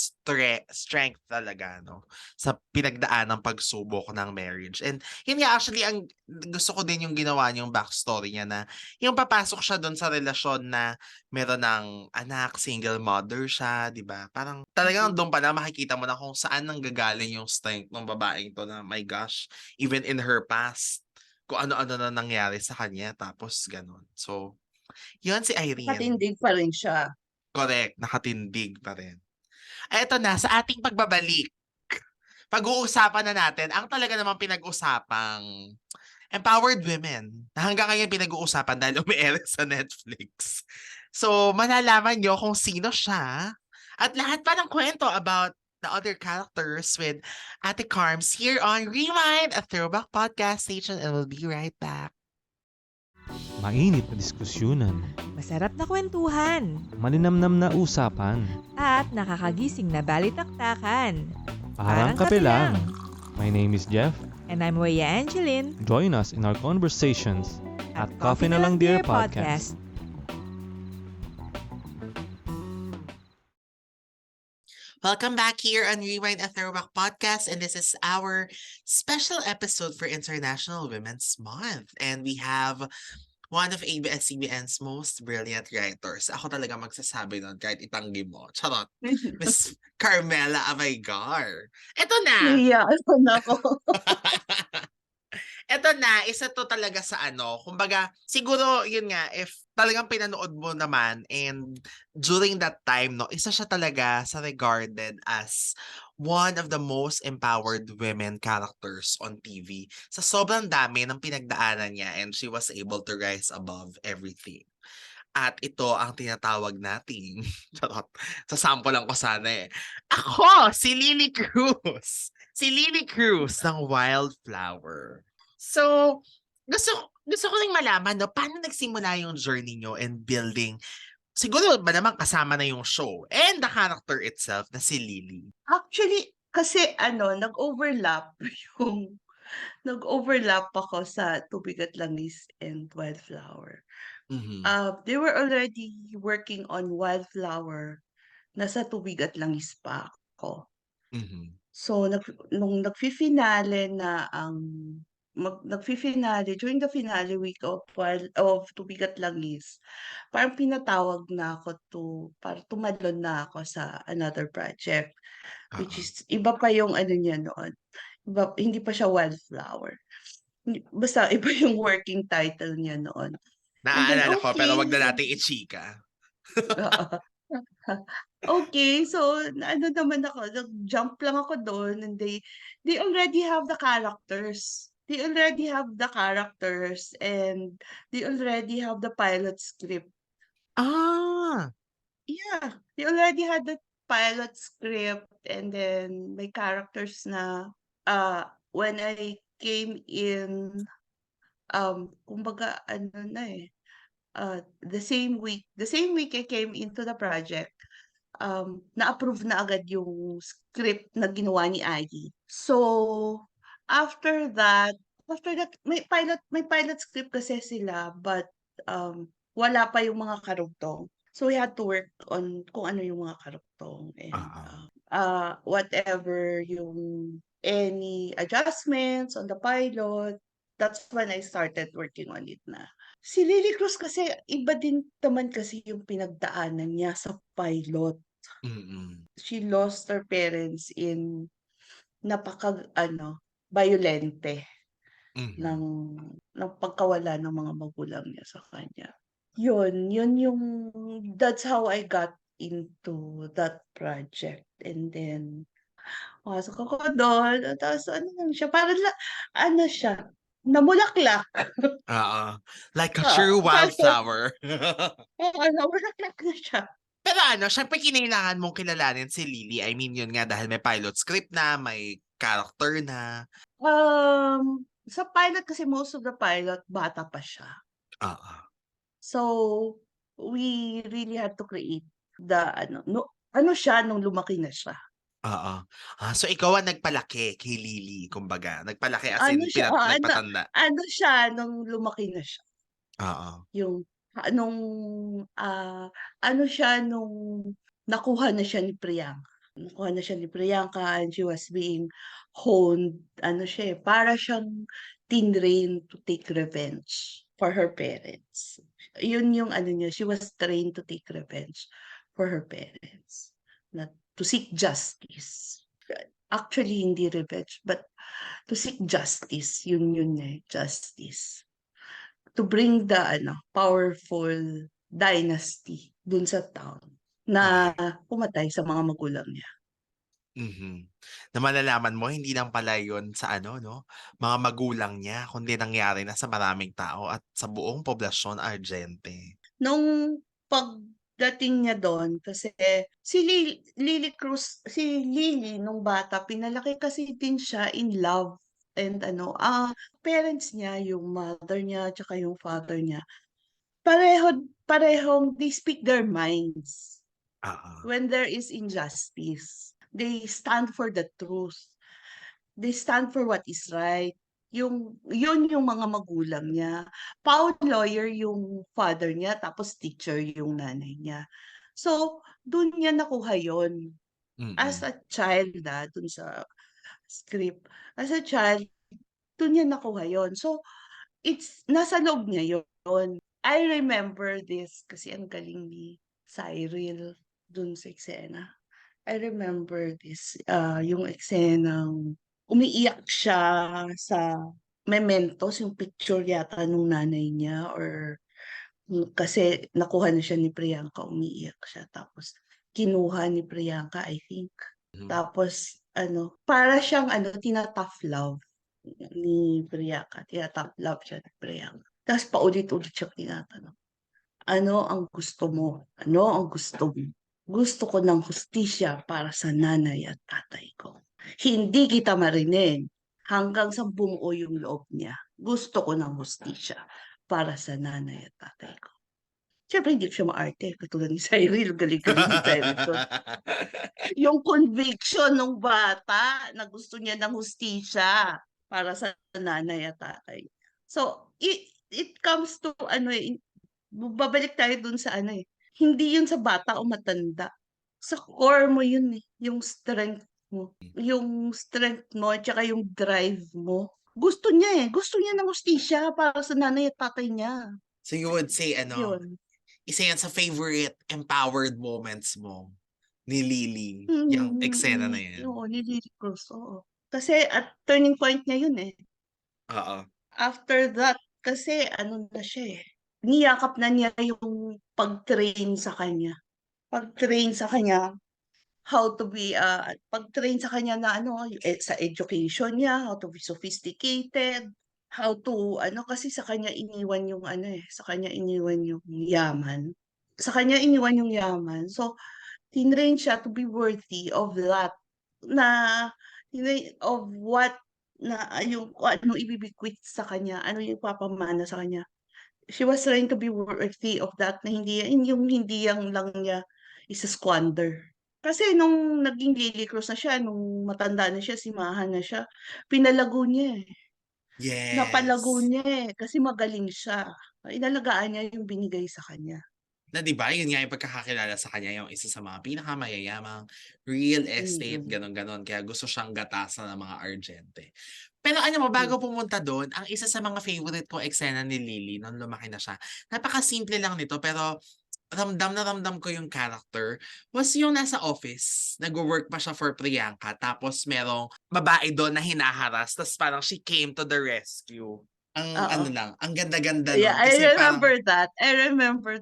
strength talaga, no? Sa pinagdaan ng pagsubok ng marriage. And yun nga, actually, ang gusto ko din yung ginawa niyang backstory niya na yung papasok siya doon sa relasyon na meron ng anak, single mother siya, di ba? Parang talagang Mhm. doon pa na makikita mo na kung saan nanggagaling yung strength ng babaeng to na, my gosh, even in her past, kung ano-ano na nangyari sa kanya tapos gano'n. So, 'yun si Irene. Nakatindig pa rin siya. Correct, nakatindig pa rin. Eto na, sa ating pagbabalik, pag-uusapan na natin ang talaga namang pinag-usapang empowered women na hanggang ngayon pinag-uusapan dahil umiere sa Netflix. So, malalaman niyo kung sino siya at lahat pa ng kwento about the other characters with Ate Carms here on Rewind, a throwback podcast station, and we'll be right back. Mainit na diskusyonan, Masarap na kwentuhan, malinamnam na usapan, at nakakagising na balitaktakan. parang kape lang. My name is Jeff. And I'm Weya Angeline Join us in our conversations at Coffee na Lang Dear Podcast. Welcome back here on Rewind, a Throwback Podcast, and this is our special episode for International Women's Month. And we have one of ABS-CBN's most brilliant writers. Ako talaga magsasabi nun kahit itanggi mo. Charot. Miss Carmela Abaygar. Eto na. Naiya na ako. Eto na, isa to talaga sa ano, kumbaga, siguro, yun nga, if talagang pinanood mo naman and during that time, no, isa siya talaga sa regarded as one of the most empowered women characters on TV. Sa sobrang dami ng pinagdaanan niya and she was able to rise above everything. At ito ang tinatawag nating, charot, sa sample lang ko sana eh. Ako, si Lily Cruz. Si Lily Cruz ng Wildflower. So, gusto ko ring malaman, no, paano nagsimula yung journey nyo in building, siguro ba naman kasama na yung show and the character itself na si Lily? Actually, kasi nag-overlap yung nag-overlap ako sa Tubig at Langis and Wildflower. Mhm. They were already working on Wildflower. Nasa Tubig at Langis pa ako. Mhm. So, nung nagfi-finale na ang nagfi-finale, during the finale week of Tubig at Langis, parang pinatawag na ako para tumalon na ako sa another project, which Oo. is iba pa yung ano niya noon. Iba, hindi pa siya Wildflower. Basta iba yung working title niya noon. And then, Naaalala ko, pero okay. wag na nating ichika. Okay, so ano naman ako, nag-jump lang ako doon and they already have the characters. They already have the characters and they already have the pilot script. Ah! Yeah, they already had the pilot script and then may characters na when I came in kumbaga ano na eh the same week I came into the project, na-approve na agad yung script na ginawa ni Agi. So, after that, may pilot script kasi sila, but wala pa yung mga karugtong. So, we had to work on kung ano yung mga karugtong and whatever yung any adjustments on the pilot. That's when I started working on it na. Si Lily Cruz kasi iba din naman kasi yung pinagdaanan niya sa pilot. Mm. She lost her parents in violente ng Mhm. ng pagkawala ng mga magulang niya sa kanya. Yun yung that's how I got into that project. And then pumasok ako dun, tapos ano lang siya, parang siya, namulaklak. Oo. Like a Oo, true tapos wildflower. namulaklak na siya. Pero ano, syempre kinailangan mong kilalanin si Lily. I mean, yun nga, dahil may pilot script na, may character na. Sa pilot kasi most of the pilot bata pa siya. Oo. So, we really had to create the siya nung lumaki na siya. Oo. So ikaw ang nagpalaki kay Lily, kumbaga. Nagpalaki as in, Siya, nagpatanda. siya nung lumaki na siya. Oo. Yung nung siya nung nakuha na siya ni Priyanka. Nakuha na siya ni Priyanka and she was being honed, siya para siyang tinrained to take revenge for her parents. Yun yung niya, she was trained to take revenge for her parents. Not to seek justice. Actually, hindi revenge, but to seek justice. Yun justice. To bring the powerful dynasty dun sa town na pumatay sa mga magulang niya. Mhm. Na malalaman mo, hindi lang pala yun sa mga magulang niya, kundi nangyari na sa maraming tao at sa buong poblasyon Argente. Nung pagdating niya doon, kasi si Lily Cruz, si Lily nung bata, pinalaki kasi din siya in love. And parents niya, yung mother niya, tsaka yung father niya, parehong they speak their minds. Oo. When there is injustice, they stand for the truth. They stand for what is right. Yun yung mga magulang niya. Paul lawyer yung father niya, tapos teacher yung nanay niya. So, dun niya nakuha yun. As Mm. a child, dun sa script. As a child, dun niya nakuha yun. So, nasa loob niya yun. yun. I remember this kasi ang galing ni Cyril dun sa eksena. I remember this, yung eksenang umiiyak siya sa mementos, yung picture yata nung nanay niya or kasi nakuha na siya ni Priyanka, umiiyak siya. Tapos kinuha ni Priyanka, I think. Tapos para siyang tina-tough love ni Priyanka. Tina-tough love siya ni Priyanka. Tapos paulit-ulit siya tinatanong, ano ang gusto mo? Ano ang gusto mo? Gusto ko ng hustisya para sa nanay at tatay ko. Hindi kita marinig hanggang sa bumuo yung loob niya. Gusto ko ng hustisya para sa nanay at tatay ko. Siyempre, hindi siya maarte. Katulad ni Cyril, galing-galing ni Cyril doon. Yung conviction ng bata na gusto niya ng hustisya para sa nanay at tatay. So, it comes to babalik tayo dun sa hindi yun sa bata o matanda. Sa core mo yun yung strength mo. Yung strength mo at saka yung drive mo. Gusto niya ng hustisya para sa nanay at tatay niya. So you would say, Yun. isa yan sa favorite empowered moments mo ni Lily, yung eksena na yan. Oo, ni Lily Cruz, oo. Kasi at turning point niya yun Oo. After that, kasi na siya niyakap na niya yung pag-train sa kanya. Pag-train sa kanya, how to be, pag-train sa kanya na sa education niya, how to be sophisticated, how to, kasi sa kanya iniwan yung sa kanya iniwan yung yaman. Sa kanya iniwan yung yaman. So, tinrain siya to be worthy of that, na, of what, na yung ano ibibikwit sa kanya, ano yung papamana sa kanya. She was trying to be worthy of that na hindi yang lang niya isa-squander. Kasi nung naging Lily Cruz na siya, nung matanda na siya, simahan na siya, pinalago niya Yes. Napalago niya kasi magaling siya. Inalagaan niya yung binigay sa kanya. Na 'di ba, yun nga yung pagkakakilala sa kanya, yung isa sa mga pinakamayayamang real estate, ganon-ganon. Kaya gusto siyang gatasan ng mga argente. Pero mo, bago pumunta doon, ang isa sa mga favorite ko eksena ni Lily nung lumaki na siya, napakasimple lang nito pero ramdam na ramdam ko yung character, was yung nasa office, nagwo-work pa siya for Priyanka, tapos merong babae doon na hinaharas, tapos parang she came to the rescue. Ang Oo. ang ganda-ganda Yeah, nun I kasi parang remember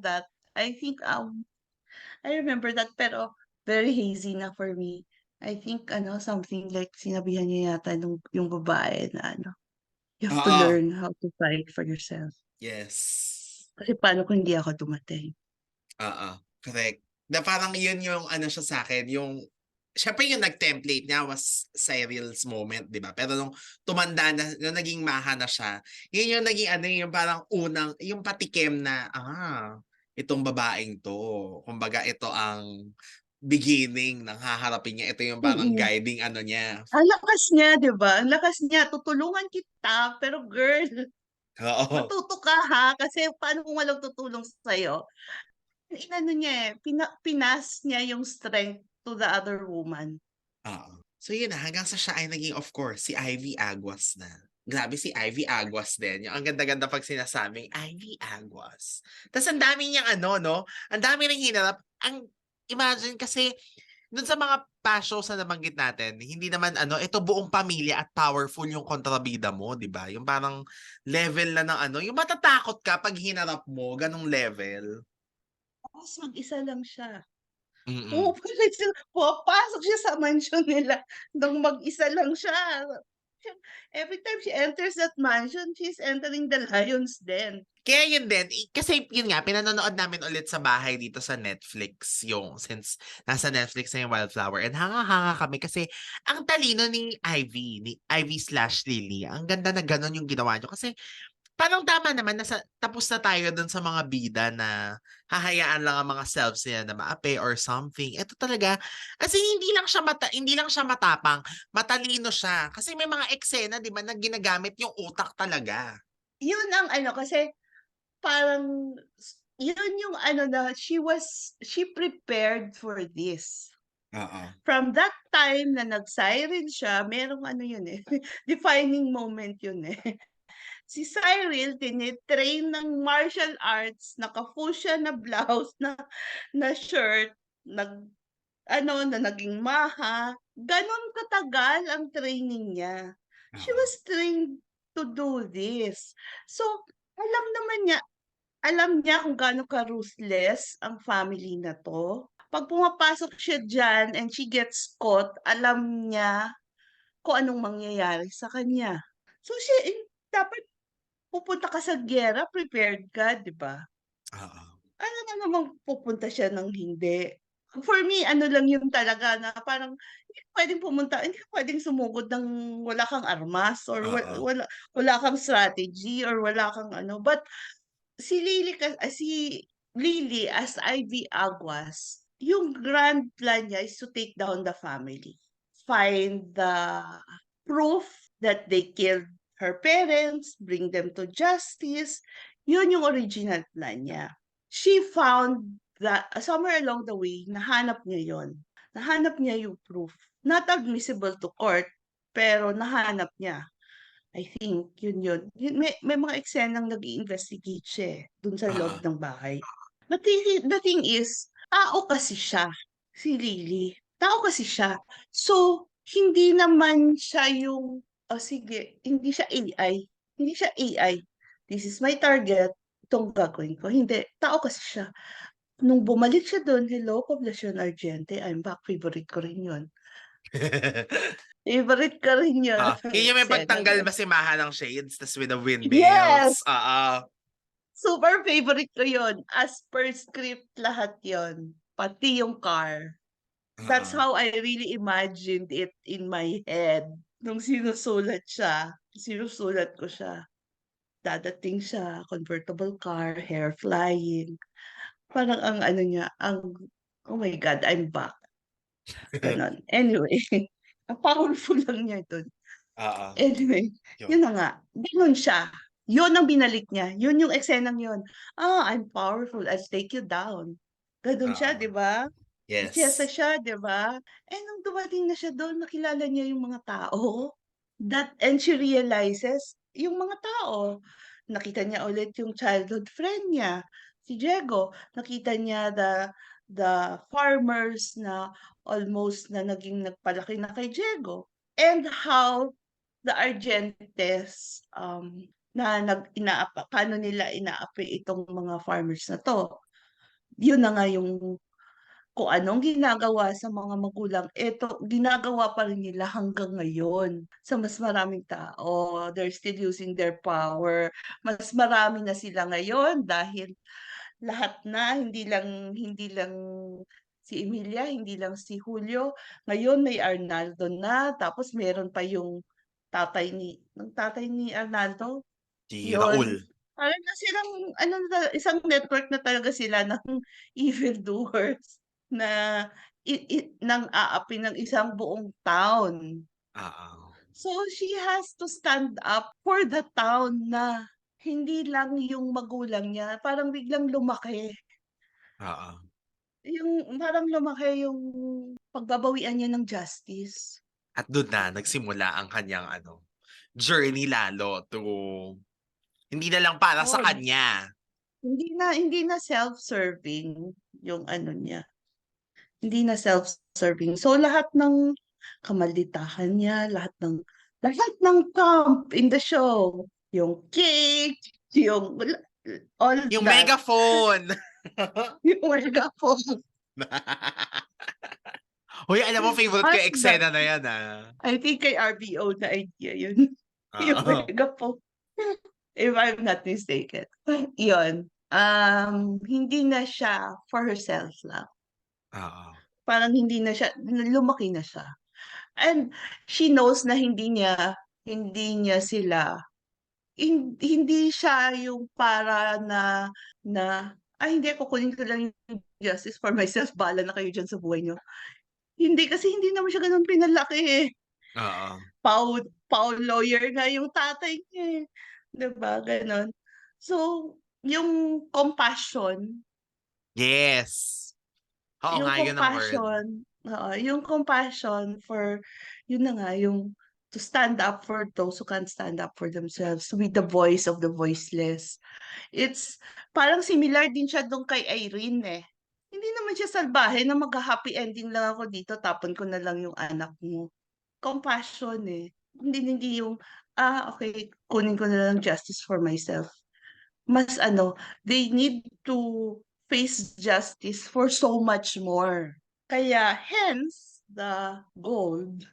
that. I think I remember that pero very hazy na for me. I think something like sinabihan niya yata yung babae na you have to oo, learn how to fight for yourself. yes. Kasi paano kung hindi ako dumating? Oo, correct. Na parang yun yung siya sa'kin, yung siyempre yung nag-template niya was Cyril's moment, 'di ba? Pero nung tumanda na, nung naging maha na siya, yun yung naging yung parang unang, yung patikim na, itong babaeng 'to. Kumbaga ito ang beginning ng haharapin niya. Ito yung parang Mm. guiding niya. Ang lakas niya, 'di ba? Ang lakas niya, tutulungan kita, pero girl, Oo. matuto ka ha, kasi paano kung walang tutulong sa'yo? Niya pinas niya yung strength to the other woman. Oo. So yun na, hanggang sa siya ay naging, of course, si Ivy Aguas na. Grabe si Ivy Aguas din. Yung ang ganda-ganda pag sinasabing Ivy Aguas. Tapos ang dami niyang no? Ang dami ring hinarap. Imagine kasi, dun sa mga past shows na nabanggit natin, hindi naman ito buong pamilya at powerful yung kontrabida mo, di ba? Yung parang level na ng yung matatakot ka pag hinarap mo, ganong level. Tapos mag-isa lang siya. Mm. Pumapasok siya sa mansion nila nung mag-isa lang siya. Every time she enters that mansion, she's entering the lion's den. Kaya yun din, kasi yun nga, pinanonood namin ulit sa bahay dito sa Netflix, since nasa Netflix na yung Wildflower, and hanga-hanga kami kasi ang talino ni Ivy/Lily, ang ganda na ganon yung ginawa nyo. Kasi parang tama naman, tapos na tayo dun sa mga bida na hahayaan lang ang mga selves nila na maape or something. Ito talaga, kasi hindi lang siya matapang, matalino siya. Kasi may mga eksena, di ba, na ginagamit yung utak talaga. Yun ang kasi parang yun yung na she prepared for this. From that time na nag-siren siya, merong yun defining moment yun Si Cyril, tinitrain ng martial arts, naka-fuchsia na blouse, na shirt, na naging maha. Ganon katagal ang training niya. She Oo. was trained to do this. So, alam niya kung gaano ka-ruthless ang family na 'to. 'Pag pumapasok siya diyan and she gets caught, alam niya kung anong mangyayari sa kanya. So, dapat pupunta ka sa giyera, prepared ka, 'di ba? Oo. Ano na namang pupunta siya ng hindi. For me, ano lang yun talaga na parang hindi ka puwedeng sumugod ng wala kang armas or Oo. wala kang strategy or wala kang ano. But si Lily as Ivy Aguas, yung grand plan niya is to take down the family. Find the proof that they killed her parents, bring them to justice. Yun yung original plan niya. She found that somewhere along the way, nahanap niya yon. Nahanap niya yung proof. Not admissible to court, pero nahanap niya. I think yun. May mga eksenang nag-i-investigate siya dun sa loob Oo. ng bahay. But the thing is, tao kasi siya, si Lily. Tao kasi siya. So, hindi naman siya yung, sige, hindi siya AI. Hindi siya AI. This is my target. Itong gagawin ko. Hindi. Tao kasi siya. Nung bumalik siya doon, hello, Poblacion Argente, I'm back. Favorite ko rin yun. Favorite ko rin yun. Yun yung may Eksena pagtanggal doon. masimahan ng shades tas with the Yes! windmills. Oo. Super favorite ko yun. As per script, lahat yon. Pati yung car. That's Oo. how I really imagined it in my head. Nung sinusulat ko siya. Dadating siya, convertible car, hair flying. Parang ang ano niya, oh my God, I'm back. Ganon. Anyway, ang powerful lang niya dun. Oo. Anyway, Yun. yun na nga. Ganon siya. Yun ang binalik niya. Yun yung eksenang yun. I'm powerful. I'll take you down. Ganon siya, Oo. di ba? Chesa Yes. siya, di ba? Nung dumating na siya doon, nakilala niya yung mga tao. And she realizes, yung mga tao, nakita niya ulit yung childhood friend niya, si Diego. Nakita niya the farmers na almost na naging nagpalaki na kay Diego. And how the Argentes, paano nila inaapi itong mga farmers na 'to. Yun na nga yung kung anong ginagawa sa mga magulang, ginagawa pa rin nila hanggang ngayon sa mas maraming tao. They're still using their power. Mas marami na sila ngayon dahil lahat na, hindi lang si Emilia, hindi lang si Julio. Ngayon may Arnaldo na, tapos meron pa yung tatay ni Arnaldo. Si Yun. Raul. Parang na silang isang network na talaga sila ng evildoers na nang aapi ng isang buong town. Oo. So she has to stand up for the town na hindi lang yung magulang niya, parang biglang lumaki. Oo. Yung parang lumaki yung pagbabawian niya ng justice. At doon na nagsimula ang kanyang journey lalo to hindi na lang para sa Oh, kanya. hindi na self-serving yung ano niya. Hindi na self-serving. So lahat ng kamalditahan niya, lahat ng camp in the show, yung cake, yung all Yung that, megaphone. yung megaphone, Hoy, alam mo favorite ko all yung that. eksena na yan I think kay RBO na idea yun. Yung Oo. megaphone. If I'm not mistaken. Yun. Hindi na siya for herself lang. Oo. Parang hindi na siya, lumaki na siya. And she knows na hindi siya yung para na, hindi, kukunin ko lang yung justice for myself, bahala na kayo dyan sa buhay niyo. Hindi, kasi hindi naman siya gano'n pinalaki eh. Oo. Pau lawyer nga yung tatay niya eh. 'Di ba, gano'n. So, yung compassion Yes. Oo nga, yun ang word. yung compassion for yun na nga, yung to stand up for those who can't stand up for themselves, to be the voice of the voiceless. It's parang similar din siya dun kay Irene eh. Hindi naman siya salbahe na magha-happy ending lang ako dito, tapon ko na lang yung anak mo. Compassion eh. Hindi yung, okay, kunin ko na lang justice for myself. Mas they need to face justice for so much more. Kaya hence the gold.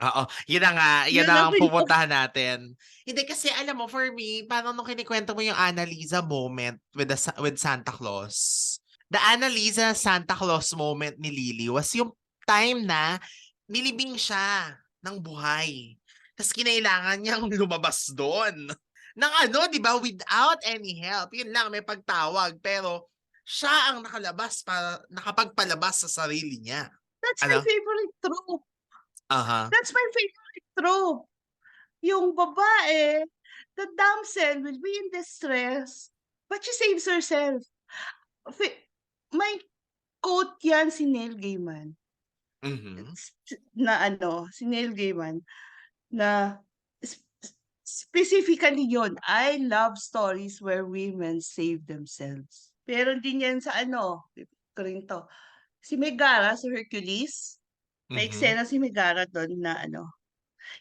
Oo, yun na nga, yan Yun na ang ang pupuntahan natin. Hindi kasi alam mo, for me, parang nung kinikwento mo yung Annalisa moment with Santa Claus, the Annalisa Santa Claus moment ni Lily was yung time na nilibing siya ng buhay. Tapos kinailangan niyang lumabas doon. Nang di ba, without any help. Yun lang, may pagtawag. Pero siya ang nakapagpalabas sa sarili niya. That's my favorite trope. Aha. That's my favorite trope. Yung babae, the damsel will be in distress, but she saves herself. May quote yan si Neil Gaiman. Mhm. Si Neil Gaiman, na specifically yon, I love stories where women save themselves. Pero din yan sa Corinto. Si Megara sa Hercules, may Mhm. eksena si Megara doon na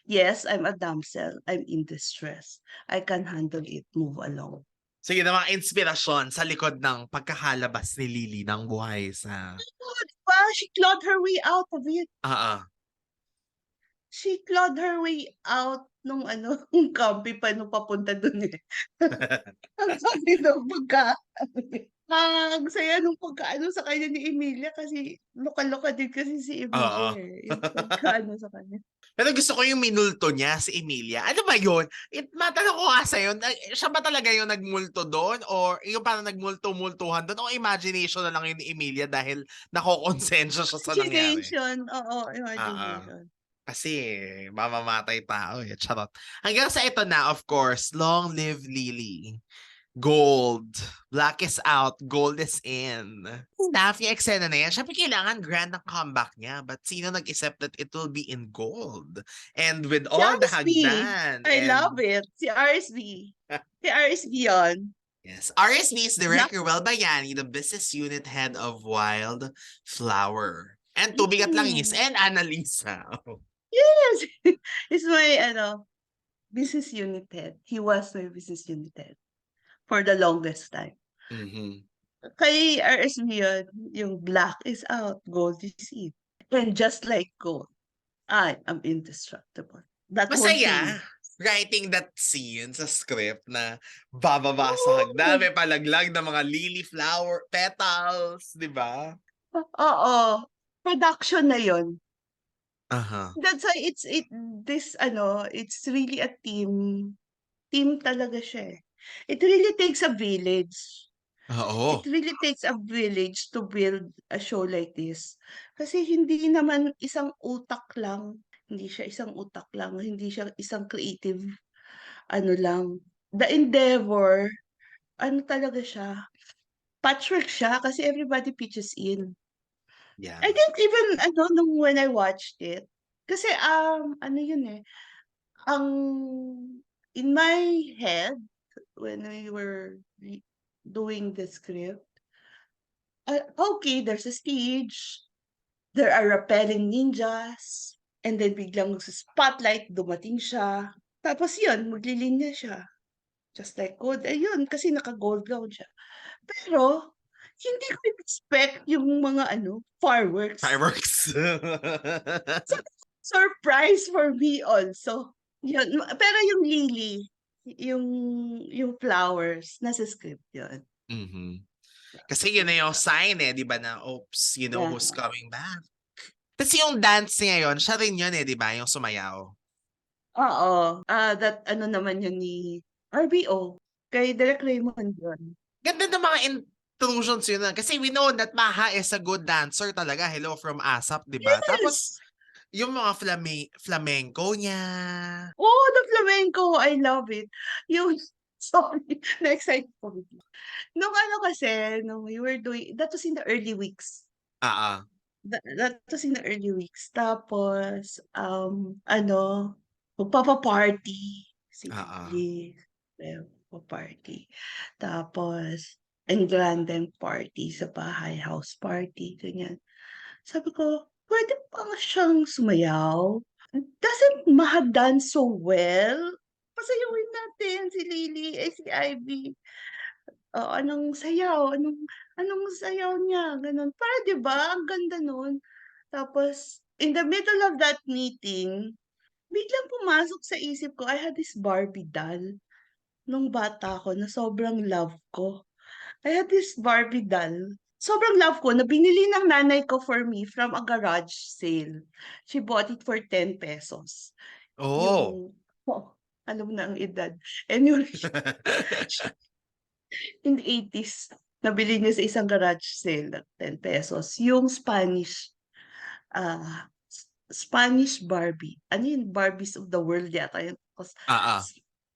yes, I'm a damsel. I'm in distress. I can handle it. Move along. So yun ang mga inspirasyon sa likod ng pagkakalabas ni Lily ng buhay sa... Oh, diba? She clawed her way out of it. She clawed her way out nung nung kampi pa nung papunta dun eh. Ang sabi nung ang saya nung pagkaano sa kanya ni Emilia kasi loka-loka din kasi si Emilia eh. Yung pagkaano sa kanya. Pero gusto ko yung minulto niya si Emilia. Ano ba yun? Matanong ko nga sa'yo, siya ba talaga yung nagmulto doon? Or yung parang nagmulto-multuhan doon? O imagination na lang yun ni Emilia dahil nakokonsensya siya sa nangyari? Imagination. Oo, imagination. Kasi mamamatay tao eh. Charot. Hanggang sa ito na, of course, long live Lily. Gold. Black is out. Gold is in. Enough yung eksena na yan. Siyempre kailangan grand ang comeback niya. But sino nag-isip that it will be in gold? And with all the RSV. hagdan. I love it. Si RSV. Si RSV yun. Yes. RSV is Director Ruel Bayani, the business unit head of Wildflower. And Tubigat Langis and Annalisa. Yes. He's my business unit head. He was my business unit head for the longest time. Mhm. Kay RSV yun, yung black is out, gold is in. And just like gold, I am indestructible. That whole Masaya. thing. Writing that scene sa script na bababa sa hagdan, may palaglag ng mga lily flower petals, di ba? Oo. Production na yun. Aha. That's why it's really a team. Team talaga siya eh. It really takes a village. Oo. It really takes a village to build a show like this. Kasi hindi naman isang utak lang. Hindi siya isang utak lang. Hindi siya isang creative lang. The endeavor, talaga siya. Patchwork siya kasi everybody pitches in. Yeah. I didn't even, nung when I watched it. Kasi, yun eh. In my head, when we were doing the script, okay, there's a stage, there are rappelling ninjas, and then biglang sa spotlight, dumating siya. Tapos yun, maglilinya siya. Just like gold. Ayun, kasi naka-gold gown siya. Pero, hindi ko expect yung mga fireworks. Fireworks. Surprise for me also. Yun. Pero yung lily, yung flowers, nasa script yun. Mhm. Kasi yun na yung sign eh, di ba na, oops, you know who's coming back. Tapos yung dance niya yun, siya rin yun eh, di ba? Yung sumayaw. Oo. That naman yun ni RBO. Kay Derek Raymond yun. Ganda ng mga intrusions yun. Kasi we know that Maha is a good dancer talaga. Hello from ASAP, di ba? Yes! Tapos, yung mga flamenco niya. Oh, the flamenco. I love it. Sorry, na-excite po. Nung kasi, nung we were doing, that was in the early weeks. That was in the early weeks. Tapos, magpapa-party si Oo. Lily. Magpapa-party. Tapos, engrandeng party sa bahay, house party, ganyan. Sabi ko, pwede ba siyang sumayaw? Doesn't Maha dance so well? Pasayawin natin si Lily, si Ivy. Anong sayaw? Anong sayaw niya? Ganun. Para 'di ba, ang ganda nun. Tapos, in the middle of that meeting, biglang pumasok sa isip ko, I had this Barbie doll nung bata ako na sobrang love ko. I had this Barbie doll. Sobrang love ko na binili ng nanay ko for me from a garage sale. She bought it for 10 pesos. Oh. Yung, alam mo na ang edad. Anyway, in the 80s, nabili niya sa isang garage sale ng 10 pesos. Yung Spanish Barbie. Ano yun? Barbies of the world yata yun. Tapos, Oo.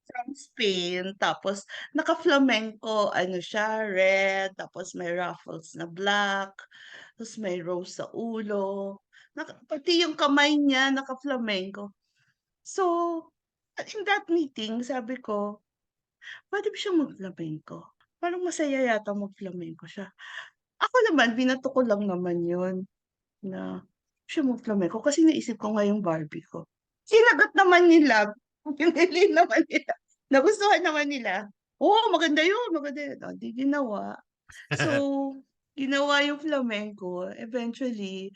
from Spain. Tapos, naka-flamenco, ano siya, red. Tapos, may ruffles na black. Tapos, may rose sa ulo. Pati yung kamay niya, naka-flamenco. So, in that meeting, sabi ko, pwede ba siyang mag-flamenco? Parang masaya yata mag-flamenco siya. Ako naman, binato ko lang naman yun na siya mag-flamenco kasi naisip ko nga yung Barbie ko. Sinagot naman nila, pinili naman nila, nagustuhan naman nila. Oo, maganda yun, maganda yun. Di ginawa. So, ginawa yung flamenco. Eventually,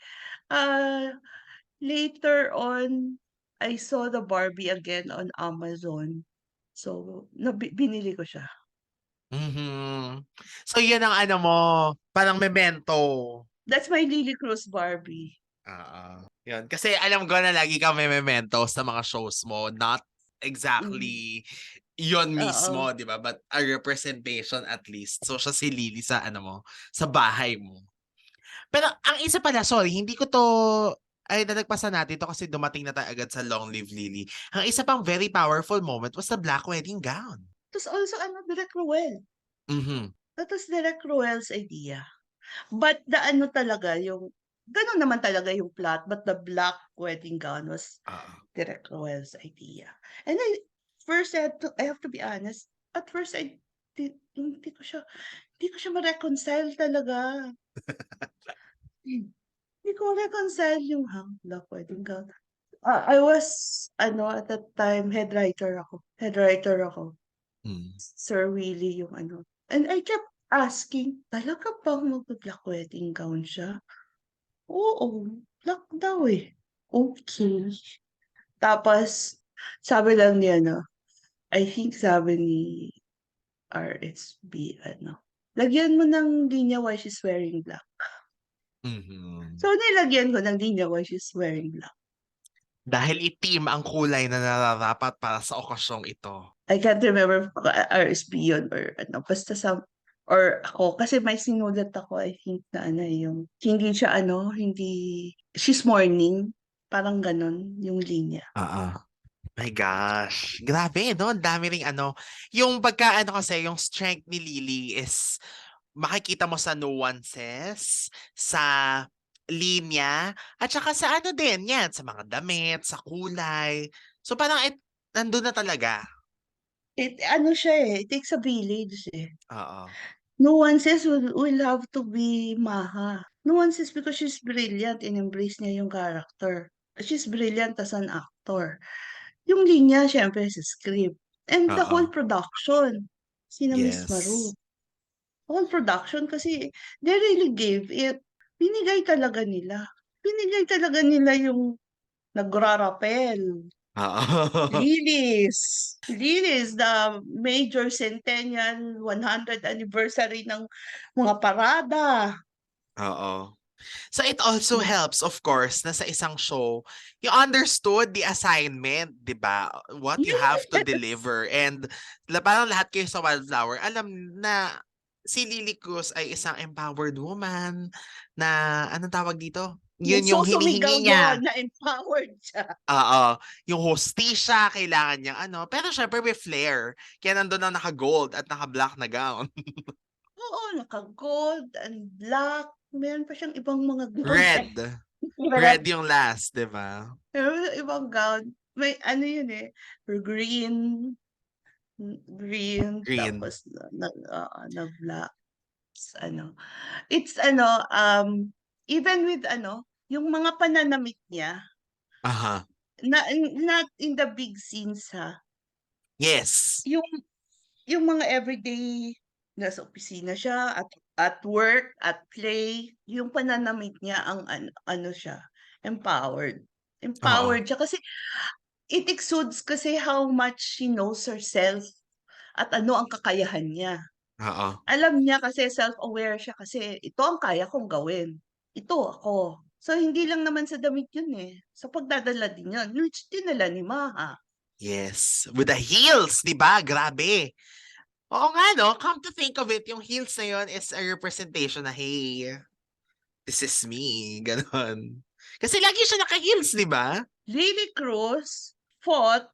later on, I saw the Barbie again on Amazon. So, binili ko siya. Mhm. So, yun ang ano mo, parang memento. That's my Lily Cruz Barbie. Oo. Yun. Kasi alam ko na lagi kang may memento sa mga shows mo. Not Mm. exactly yun Oo. mismo, di ba? But a representation at least. So, siya si Lily sa ano mo, sa bahay mo. Pero ang isa pala, sorry, hindi ko to ay nalagpasan natin to kasi dumating na tayo agad sa Long Live Lily. Ang isa pang very powerful moment was the black wedding gown. It was also Direk Ruel. Mhm. That was Direk Ruel's idea. But the ano talaga, yung, ganun naman talaga yung plot, but the black wedding gown was Oo. Direk Ruel's idea. And I have to be honest, at first hindi ko siya ma-reconcile talaga. Hindi ko ma-reconcile yung black wedding gown. I was, at that time, head writer ako. Mm. Sir Willie yung ano. And I kept asking, talaga bang mag-black wedding gown siya? Oo, black daw eh. Okay. Tapos, sabi lang niya, I think sabi ni RSB, lagyan mo ng linya why she's wearing black. Mhm. So, nilagyan ko ng linya why she's wearing black. Dahil itim ang kulay na nararapat para sa okasyong ito. I can't remember kung RSB yun or basta or ako, kasi may sinulat ako, I think na yung, hindi siya she's mourning, parang ganon yung linya. My gosh. Grabe, no? Ang dami ring yung pagka kasi, yung strength ni Lily is makikita mo sa nuances, sa linya, at saka sa din, yan, sa mga damit, sa kulay. So parang nandun na talaga. It takes a village eh. Oo. Nuances will have to be Maha. Nuances because she's brilliant and embrace niya yung character. She's brilliant as an actor. Yung linya, syempre, sa script. And the whole Oo. production. Sina Miss Yes. Maru. Whole production kasi they really gave it. Binigay talaga nila. Binigay talaga nila yung nagrarapel. Oo. Lilis, the major centennial 100th anniversary ng mga parada. Oo. So it also helps, of course, na sa isang show, you understood the assignment, di ba? What you have to Yes. deliver. And parang lahat kayo sa Wildflower, alam na si Lily Cruz ay isang empowered woman na, anong tawag dito? Yun yung Sumigaw hinihingi niya. doon na empowered siya. Oo. Yung hostisya, kailangan niya Pero syempre with flair. Kaya nandun na naka-gold at naka-black na gown. Oo, naka-gold and black. Meron pa siyang ibang mga gown. Red. Red yung last, di ba? Meron ibang gown. may ano yun eh, green, green, Green. tapos na black. Ano. It's ano, even with ano, yung mga pananamit niya, Aha. not in the big scenes ha. Yes. Yung yung mga everyday, nasa opisina siya, at work, at play, yung pananamit niya ang ano siya, empowered. Oo. Empowered siya kasi it exudes kasi how much she knows herself at ano ang kakayahan niya. Oo. Alam niya kasi self-aware siya kasi ito ang kaya kong gawin. Ito ako. So hindi lang naman sa damit yun eh. Sa pagdadala din yun. Which dinala ni Maha. Yes. With the heels, di ba? Grabe. Oo nga, no? Come to think of it, yung heels na yun is a representation na, hey, this is me. Ganon. Kasi lagi siya naka-heels, di ba? Lily Cruz fought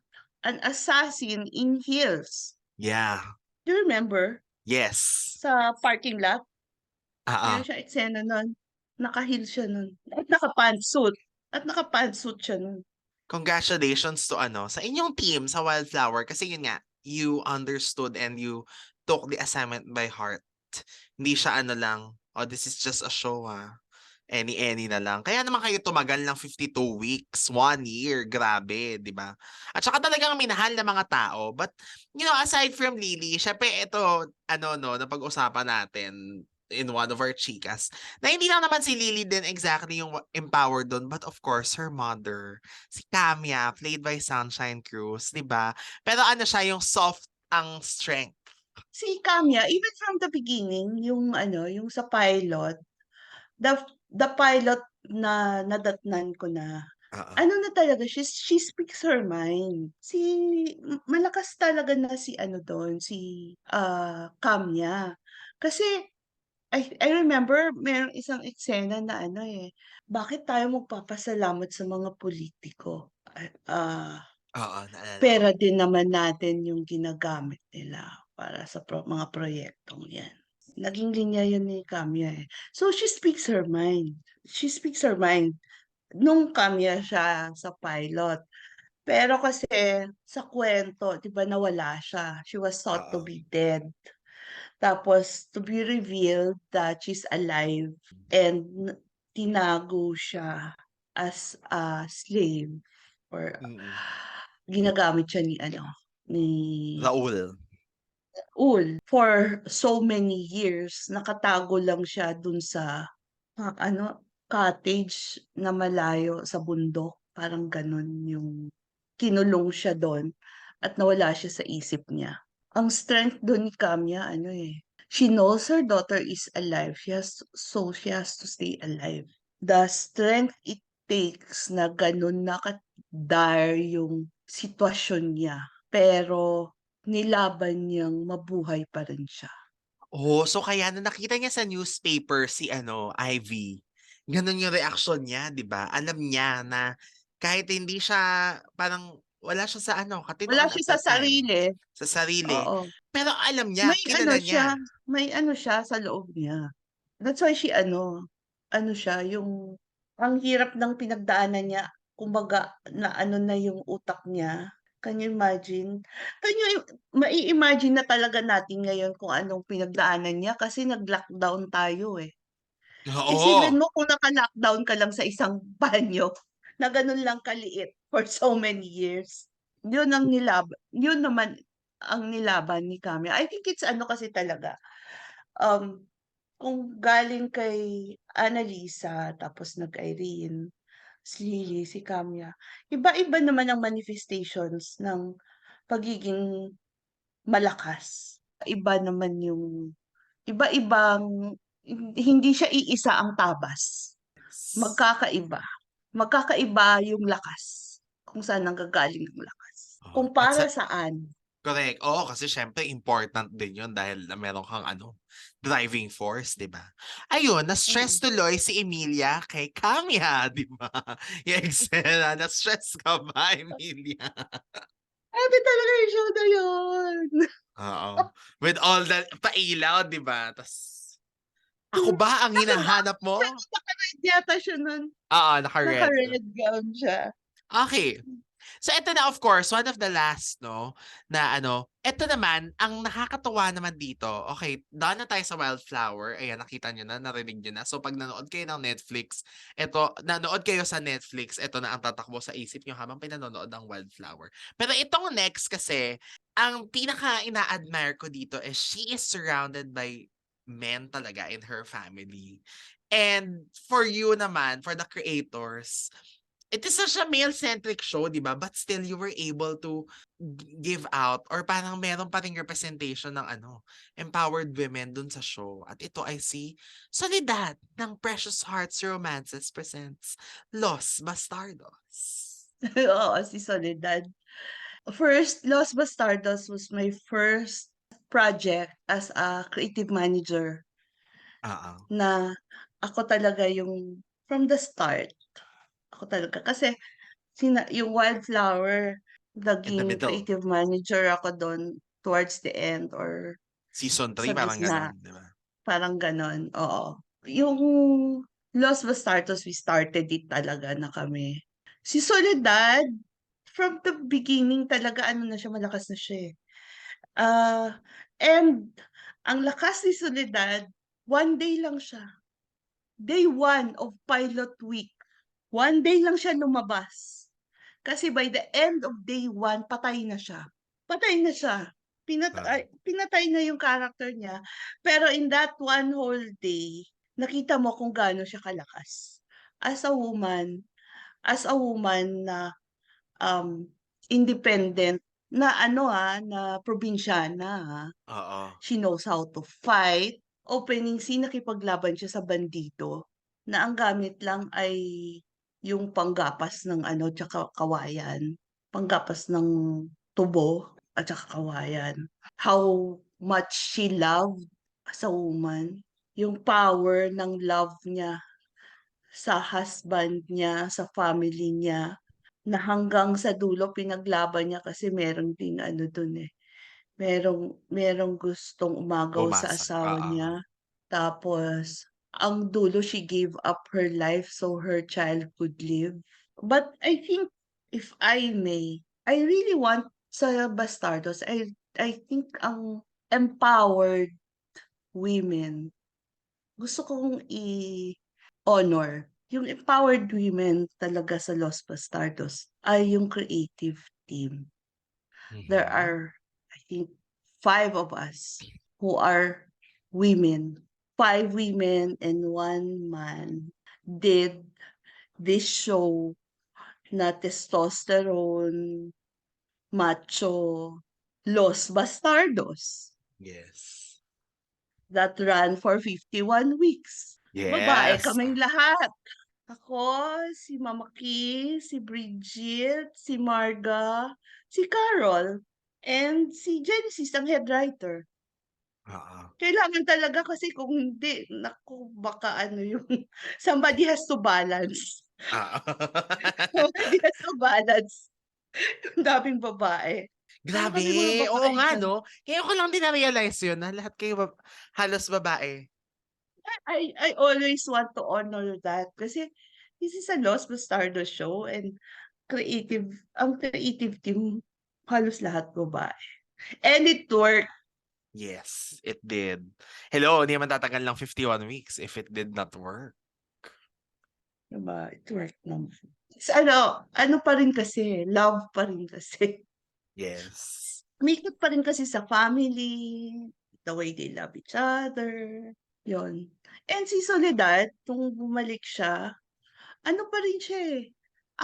an assassin in heels. Yeah. Do you remember? Yes. Sa parking lot? Ah. Meron siya eksena nun. Naka-heels siya nun. At naka-pantsuit. At naka-pantsuit siya nun. Congratulations to sa inyong team sa Wildflower kasi yun nga, you understood and you took the assignment by heart. Hindi siya lang, oh, this is just a show Any na lang. Kaya naman kayo tumagal ng 52 weeks, 1 year, grabe, di ba? At saka talagang minahal na mga tao. But, aside from Lily, syempre ito, napag-usapan natin in one of our chikas, na hindi lang naman si Lily din exactly yung empowered doon, but of course, her mother, si Camia, played by Sunshine Cruz, di ba? Pero siya, yung soft ang strength. Si Camia, even from the beginning, yung yung sa pilot, the pilot na nadatnan ko na, ano na talaga, she speaks her mind. Malakas talaga na si doon, si Camia. Kasi, I remember, merong isang eksena na bakit tayo magpapasalamat sa mga politiko? Oo, naalala ko. Pera din naman natin yung ginagamit nila para sa mga proyektong yan. Naging linya yun ni Camia eh. So she speaks her mind. She speaks her mind. Nung Camia siya sa pilot. Pero kasi sa kwento, di ba nawala siya. She was thought to Oo. be dead. Tapos to be revealed that she's alive and tinago siya as a slave or ginagamit siya ni Raul. For so many years. Nakatago lang siya dun sa cottage na malayo sa bundok. Parang ganun yung kinulong siya doon at nawala siya sa isip niya. Ang strength doon ni Camia, she knows her daughter is alive. She has to stay alive. The strength it takes na ganun nakadire yung sitwasyon niya. Pero nilaban niyang mabuhay pa rin siya. Oh, so kaya nung nakita niya sa newspaper si Ivy, ganun yung reaction niya, 'di ba? Alam niya na kahit hindi siya parang wala siya sa Wala katinoan at siya sa that time. sarili. Sa sarili. Oo. Pero alam niya, May kilala niya. may siya sa loob niya. That's why she siya, yung ang hirap ng pinagdaanan niya, kumbaga na na yung utak niya. Can you imagine? Mai-imagine na talaga natin ngayon kung anong pinagdaanan niya kasi nag-lockdown tayo eh. Oo. Isipin mo kung naka-lockdown ka lang sa isang banyo na ganun lang kaliit for so many years. Yun naman ang nilaban ni Camia. I think it's kasi talaga. Kung galing kay Annalisa, tapos nag-Irene, si Lily, si Camia, iba-iba naman ang manifestations ng pagiging malakas. Iba naman yung iba-ibang, hindi siya iisa ang tabas. Magkakaiba. Magkakaiba yung lakas. Kung saan nanggagaling ang lakas. Kung At para saan. correct. Oo, kasi syempre important din 'yun dahil meron kang driving force, 'di ba? Ayun, na-stress tuloy si Emilia kay Camia, 'di ba? Yung eksena, na-stress ka ba, Emilia? Grabe talaga yung show na yun. Oo. With all that pailaw, 'di ba? Ako ba ang hinahanap mo? Naka-red yata siya nun. Oo, naka-red. Naka-red gown siya. Okay. So ito na, of course, one of the last, no, na ito naman, ang nakakatuwa naman dito, okay, daan na tayo sa Wildflower. Ayan, nakita nyo na, narinig nyo na. So pag nanood kayo ng Netflix, nanood kayo sa Netflix, ito na ang tatakbo sa isip nyo habang pinanonood ng Wildflower. Pero itong next kasi, ang pinaka ina-admire ko dito is she is surrounded by men talaga in her family. And for you naman, for the creators, it is such a male-centric show, di ba? But still, you were able to give out or parang meron pa ring representation ng empowered women dun sa show. At ito ay si Soledad ng Precious Hearts Romances presents Los Bastardos. Oo, si Soledad. First, Los Bastardos was my first project as a creative manager na ako talaga yung from the start. Ako talaga. Kasi yung Wildflower, In the naging middle. creative manager ako doon towards the end or Season 3, sa parang gitna. ganun, di ba? Parang ganon, oo. Yung Los Bastardos, we started it talaga na kami. Si Soledad, from the beginning talaga, na siya, malakas na siya eh. And ang lakas ni Soledad, one day lang siya. Day 1 of pilot week. One day lang siya lumabas. Kasi by the end of day 1, patay na siya. Patay na siya. Pinatay na yung character niya. Pero in that one whole day, nakita mo kung gaano siya kalakas. As a woman na independent, na na probinsyana. Oo. She knows how to fight. Opening scene, nakipaglaban siya sa bandito na ang gamit lang ay yung panggapas ng tsaka kawayan. Panggapas ng tubo at tsaka kawayan. How much she loved as a woman. Yung power ng love niya sa husband niya, sa family niya, na hanggang sa dulo pinaglaban niya kasi meron ding dun eh. Merong gustong umagaw sa Bumasa. asawa niya. Tapos, ang dulo, she gave up her life so her child could live. But I think, if I may, I really want sa Bastardos, I think ang empowered women, gusto kong i-honor. Yung empowered women talaga sa Los Bastardos ay yung creative team. There are, I think, 5 of us who are women. 5 women and 1 man did this show na testosterone, macho, Los Bastardos Yes. that ran for 51 weeks. Babae Yes. kaming lahat. Ako, si Mama Ki, si Bridget, si Marga, si Carol, and si Genesis, ang head writer. Kailangan talaga kasi kung hindi, naku, baka yung somebody has to balance. Somebody has to balance. Yung daming babae. Ano Grabe. kasi mga babae Oo nga, dyan? no? Kaya ko lang din na-realize yun na lahat kayo halos babae. I always want to honor that kasi this is a Los Bastardos show and ang creative team, halos lahat babae. And it worked. Yes, it did. Hello, hindi naman tatagal ng 51 weeks if it did not work. Diba? It worked naman. So, ano pa rin kasi, love pa rin kasi. Yes. Umikot pa rin kasi sa family, the way they love each other, yon. And si Soledad, kung bumalik siya, ano pa rin siya eh.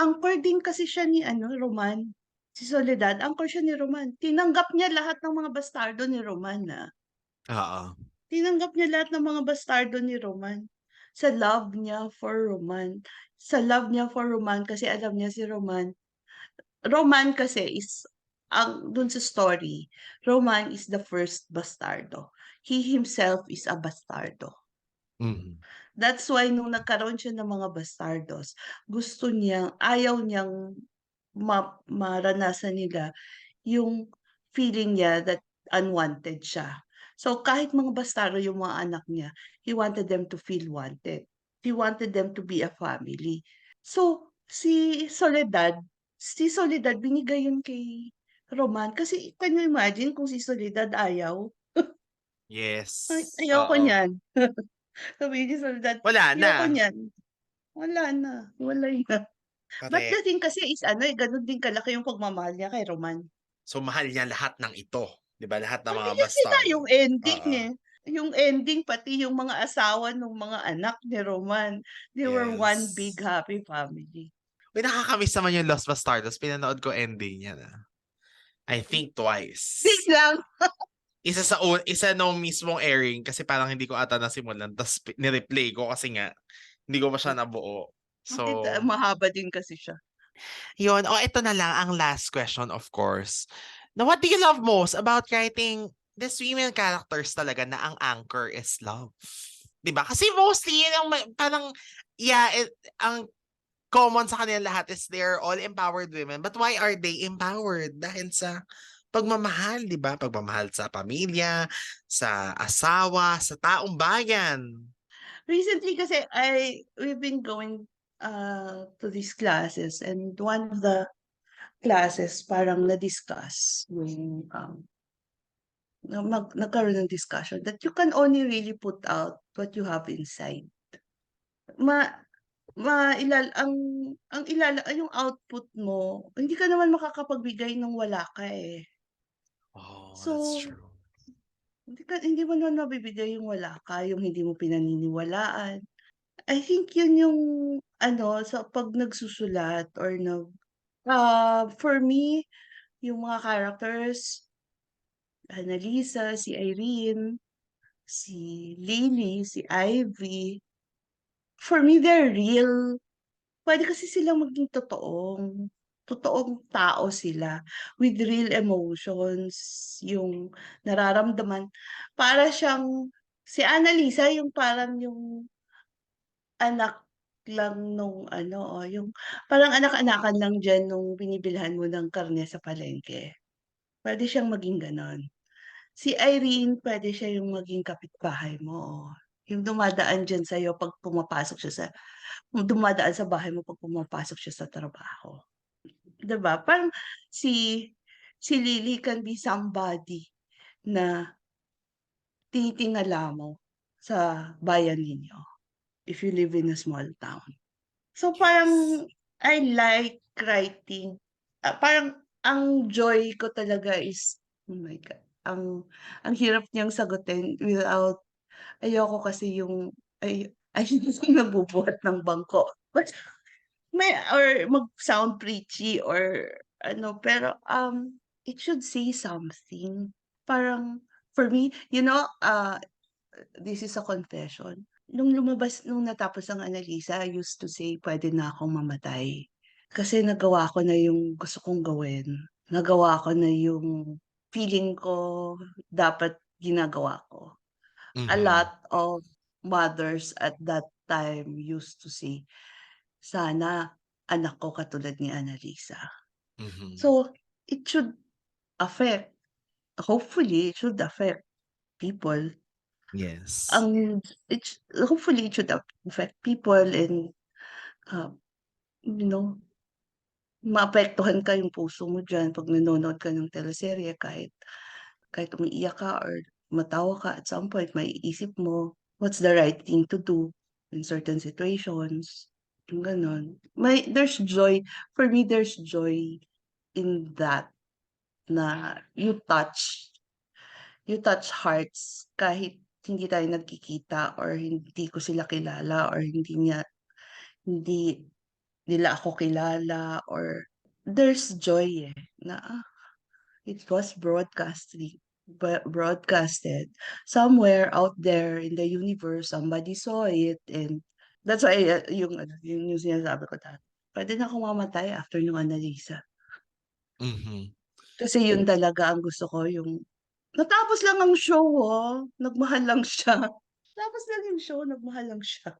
Anchor din kasi siya ni Roman. Si Soledad, anchor siya ni Roman. Tinanggap niya lahat ng mga bastardo ni Roman na. Oo. Tinanggap niya lahat ng mga bastardo ni Roman. Sa love niya for Roman. Sa love niya for Roman kasi alam niya si Roman. Roman kasi is, dun sa story, Roman is the first bastardo. He himself is a bastardo. Mhm. That's why nung nagkaroon siya ng mga bastardos, ayaw niyang maranasan nila yung feeling niya that unwanted siya. So kahit mga bastardo yung mga anak niya, he wanted them to feel wanted. He wanted them to be a family. So si Soledad, si Soledad binigay yun kay Roman kasi can you imagine kung si Soledad ayaw? Yes. Ay, ayoko Oo. niyan. Sabihin ni Soledad, Wala na. ayoko niyan. Wala na, walay na. But the Correct. thing kasi is ganun din kalaki yung pagmamahal niya kay Roman. So, mahal niya lahat ng ito. 'Di ba? Lahat ng mga Pamilya sila bastardo. yung ending Oo. Yung ending pati yung mga asawa ng mga anak ni Roman, they were one big Yes. happy family. Uy, nakakamiss naman yung Los Bastardos. Pinanood ko ending niya na. I think twice. Big lang. Isa nung mismong airing kasi parang hindi ko ata nasimulan. Tapos ni-replay ko kasi nga hindi ko pa siya nabuo. So, Mahaba din kasi siya. yun. O, ito na lang ang last question, of course. Now, what do you love most about writing these women characters talaga na ang anchor is love? Diba? Kasi mostly, yun ang parang, yeah, ang common sa kanila lahat is they're all empowered women. But why are they empowered? Dahil sa pagmamahal, di ba? Pagmamahal sa pamilya, sa asawa, sa taong bayan. Recently kasi we've been going to these classes and one of the classes parang na-discuss yung nagkaroon ng discussion that you can only really put out what you have inside. Ma yung output mo, hindi ka naman makakapagbigay ng wala ka eh. Oh, that's So, true. hindi mo naman mabibigay yung wala ka, yung hindi mo pinaniniwalaan. I think yun yung sa 'pag nagsusulat or for me, yung mga characters, Annalisa, si Irene, si Lily, si Ivy, for me they're real. Puwede kasi silang maging totoong tao sila with real emotions, yung nararamdaman. Para siyang si Annalisa yung parang yung anak lang nung yung parang anak-anakan lang diyan nung binibilhan mo ng karne sa palengke. Puwede siyang maging gano'n. Si Irene puwede siya yung maging kapitbahay mo, yung dumadaan diyan sa'yo 'pag pumapasok siya dumadaan sa bahay mo 'pag pumapasok siya sa trabaho. 'Di ba parang si si Lily can be somebody na tinitingala mo sa bayan ninyo if you live in a small town. So Yes. parang I like writing, parang ang joy ko talaga is oh my God, ang hirap niyang sagutin without ayoko kasi yung ayoko nagbubuhat ng bangko. But or mag-sound preachy or pero, it should say something. Parang for me, this is a confession. Nung natapos ang Annalisa, I used to say, "Puwede na akong mamatay." Kasi nagawa ko na yung gusto kong gawin. Nagawa ko na yung feeling ko dapat ginagawa ko. A Mhm. lot of mothers at that time used to say, "Sana anak ko katulad ni Annalisa." Mhm. So, it should affect hopefully, it should affect people. Yes. Ang hopefully, it should affect people and, uh, you know, maapektuhan ka yung puso mo diyan 'pag nanonood ka ng teleserye kahit umiiyak ka or matawa ka at some point maiisip mo, what's the right thing to do in certain situations, yung gano'n. There's joy for me, there's joy in that na you touch hearts kahit hindi tayo nagkikita or hindi ko sila kilala or hindi nila ako kilala or there's joy, na, it was broadcasted somewhere out there in the universe, somebody saw it and that's why, yung sinasabi ko dati, puwede na akong mamatay after nung Annalisa. Mhm. Kasi yun talaga ang gusto ko yung natapos lang ang show, nagmahal lang siya. Tapos lang yung show, nagmahal lang siya.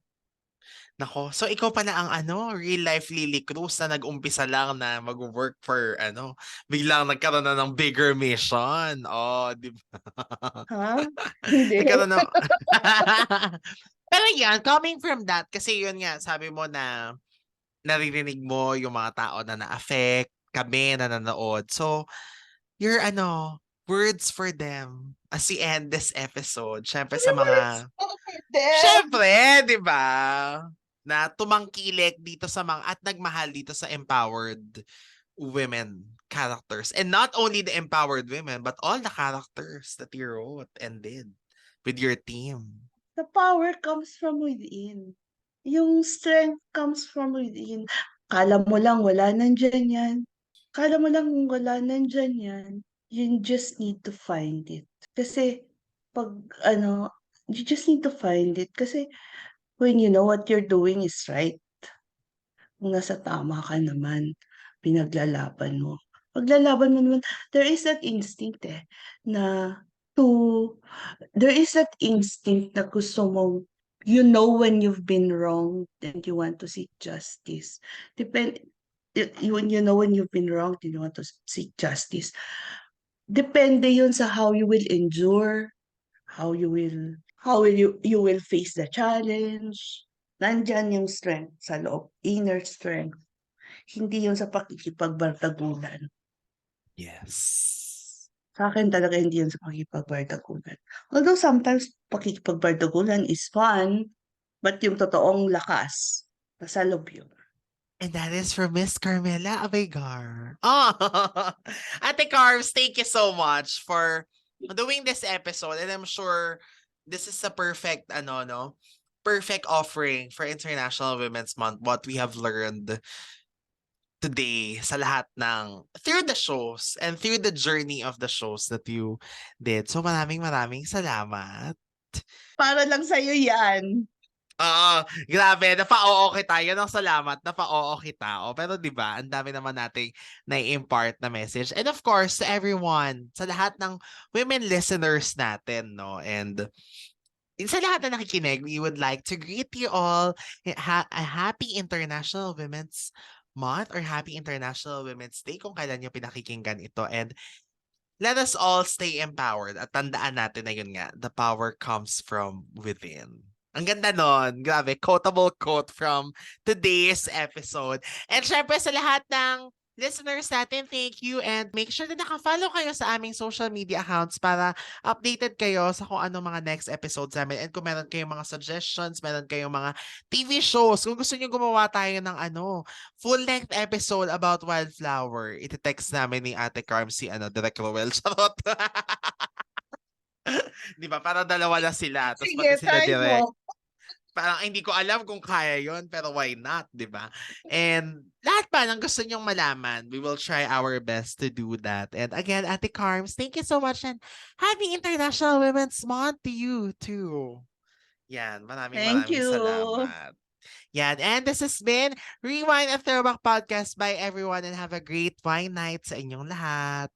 Naku, so ikaw pala ang real life Lily Cruz na nag-umpisa lang na mag-work for biglang nagkaroon na ng bigger mission. Oh, 'di ba? Ha? Hindi. Nagkaroon ng Pero yan, coming from that, kasi yun nga, sabi mo na naririnig mo yung mga tao na na-affect, kami na nanood. So, your words for them as we end this episode. Syempre sa mga, syempre, di ba? Na tumangkilik dito sa mga, at nagmahal dito sa empowered women characters. And not only the empowered women, but all the characters that you wrote and did with your team. The power comes from within. Yung strength comes from within. Kala mo lang wala nandyan yan. Kala mo lang wala nandyan yan. You just need to find it. Kasi pag you just need to find it. Kasi when you know what you're doing is right, kung nasa tama ka naman, pinaglalaban mo. Paglalaban mo naman, there is that instinct na there is that instinct na gusto mong, you know when you've been wrong and you want to seek justice. When you know when you've been wrong and you want to seek justice. Depende yun sa how you will endure, how you will face the challenge. Nandyan yung strength sa loob, inner strength. Hindi yun sa pakikipagbardagulan. Yes. Sa akin talaga hindi yun sa pakikipagbardagulan. Although sometimes pakikipagbardagulan is fun, but yung totoong lakas, nasa loob yun. And that is from Miss Carmela Abegar. Oh, Ate Carms, thank you so much for doing this episode. And I'm sure this is a perfect, perfect offering for International Women's Month. What we have learned today sa lahat through the shows and through the journey of the shows that you did. So maraming salamat. Para lang sa'yo yan. Grabe, napa-oo kita. Yan ang salamat, napa-oo kita. Pero 'di ba, ang dami naman nating na-impart na message. And of course, to everyone, sa lahat ng women listeners natin, no? And sa lahat na nakikinig, we would like to greet you all a happy International Women's Month or Happy International Women's Day kung kailan nyo pinakikinggan ito. And let us all stay empowered. At tandaan natin na yun nga, the power comes from within. Ang ganda nun. Grabe, quotable quote from today's episode. And syempre sa lahat ng listeners natin, thank you. And make sure na naka-follow kayo sa aming social media accounts para updated kayo sa kung anong mga next episodes namin. And kung meron kayong mga suggestions, meron kayong mga TV shows, kung gusto nyo gumawa tayo ng full-length episode about Wildflower, iti-text namin ni Ate Carm si Direk Roel. Charot. Di ba? Para dalawa na sila. Tapos pati sila direct. Parang hindi ko alam kung kaya yon, pero why not, di ba? And lahat pa ng gusto nyong malaman, we will try our best to do that. And again, Ate Carms, thank you so much and Happy International Women's Month to you too. Yan, maraming salamat. Yan, and this has been Rewind a Throwback Podcast by everyone and have a great wine night sa inyong lahat.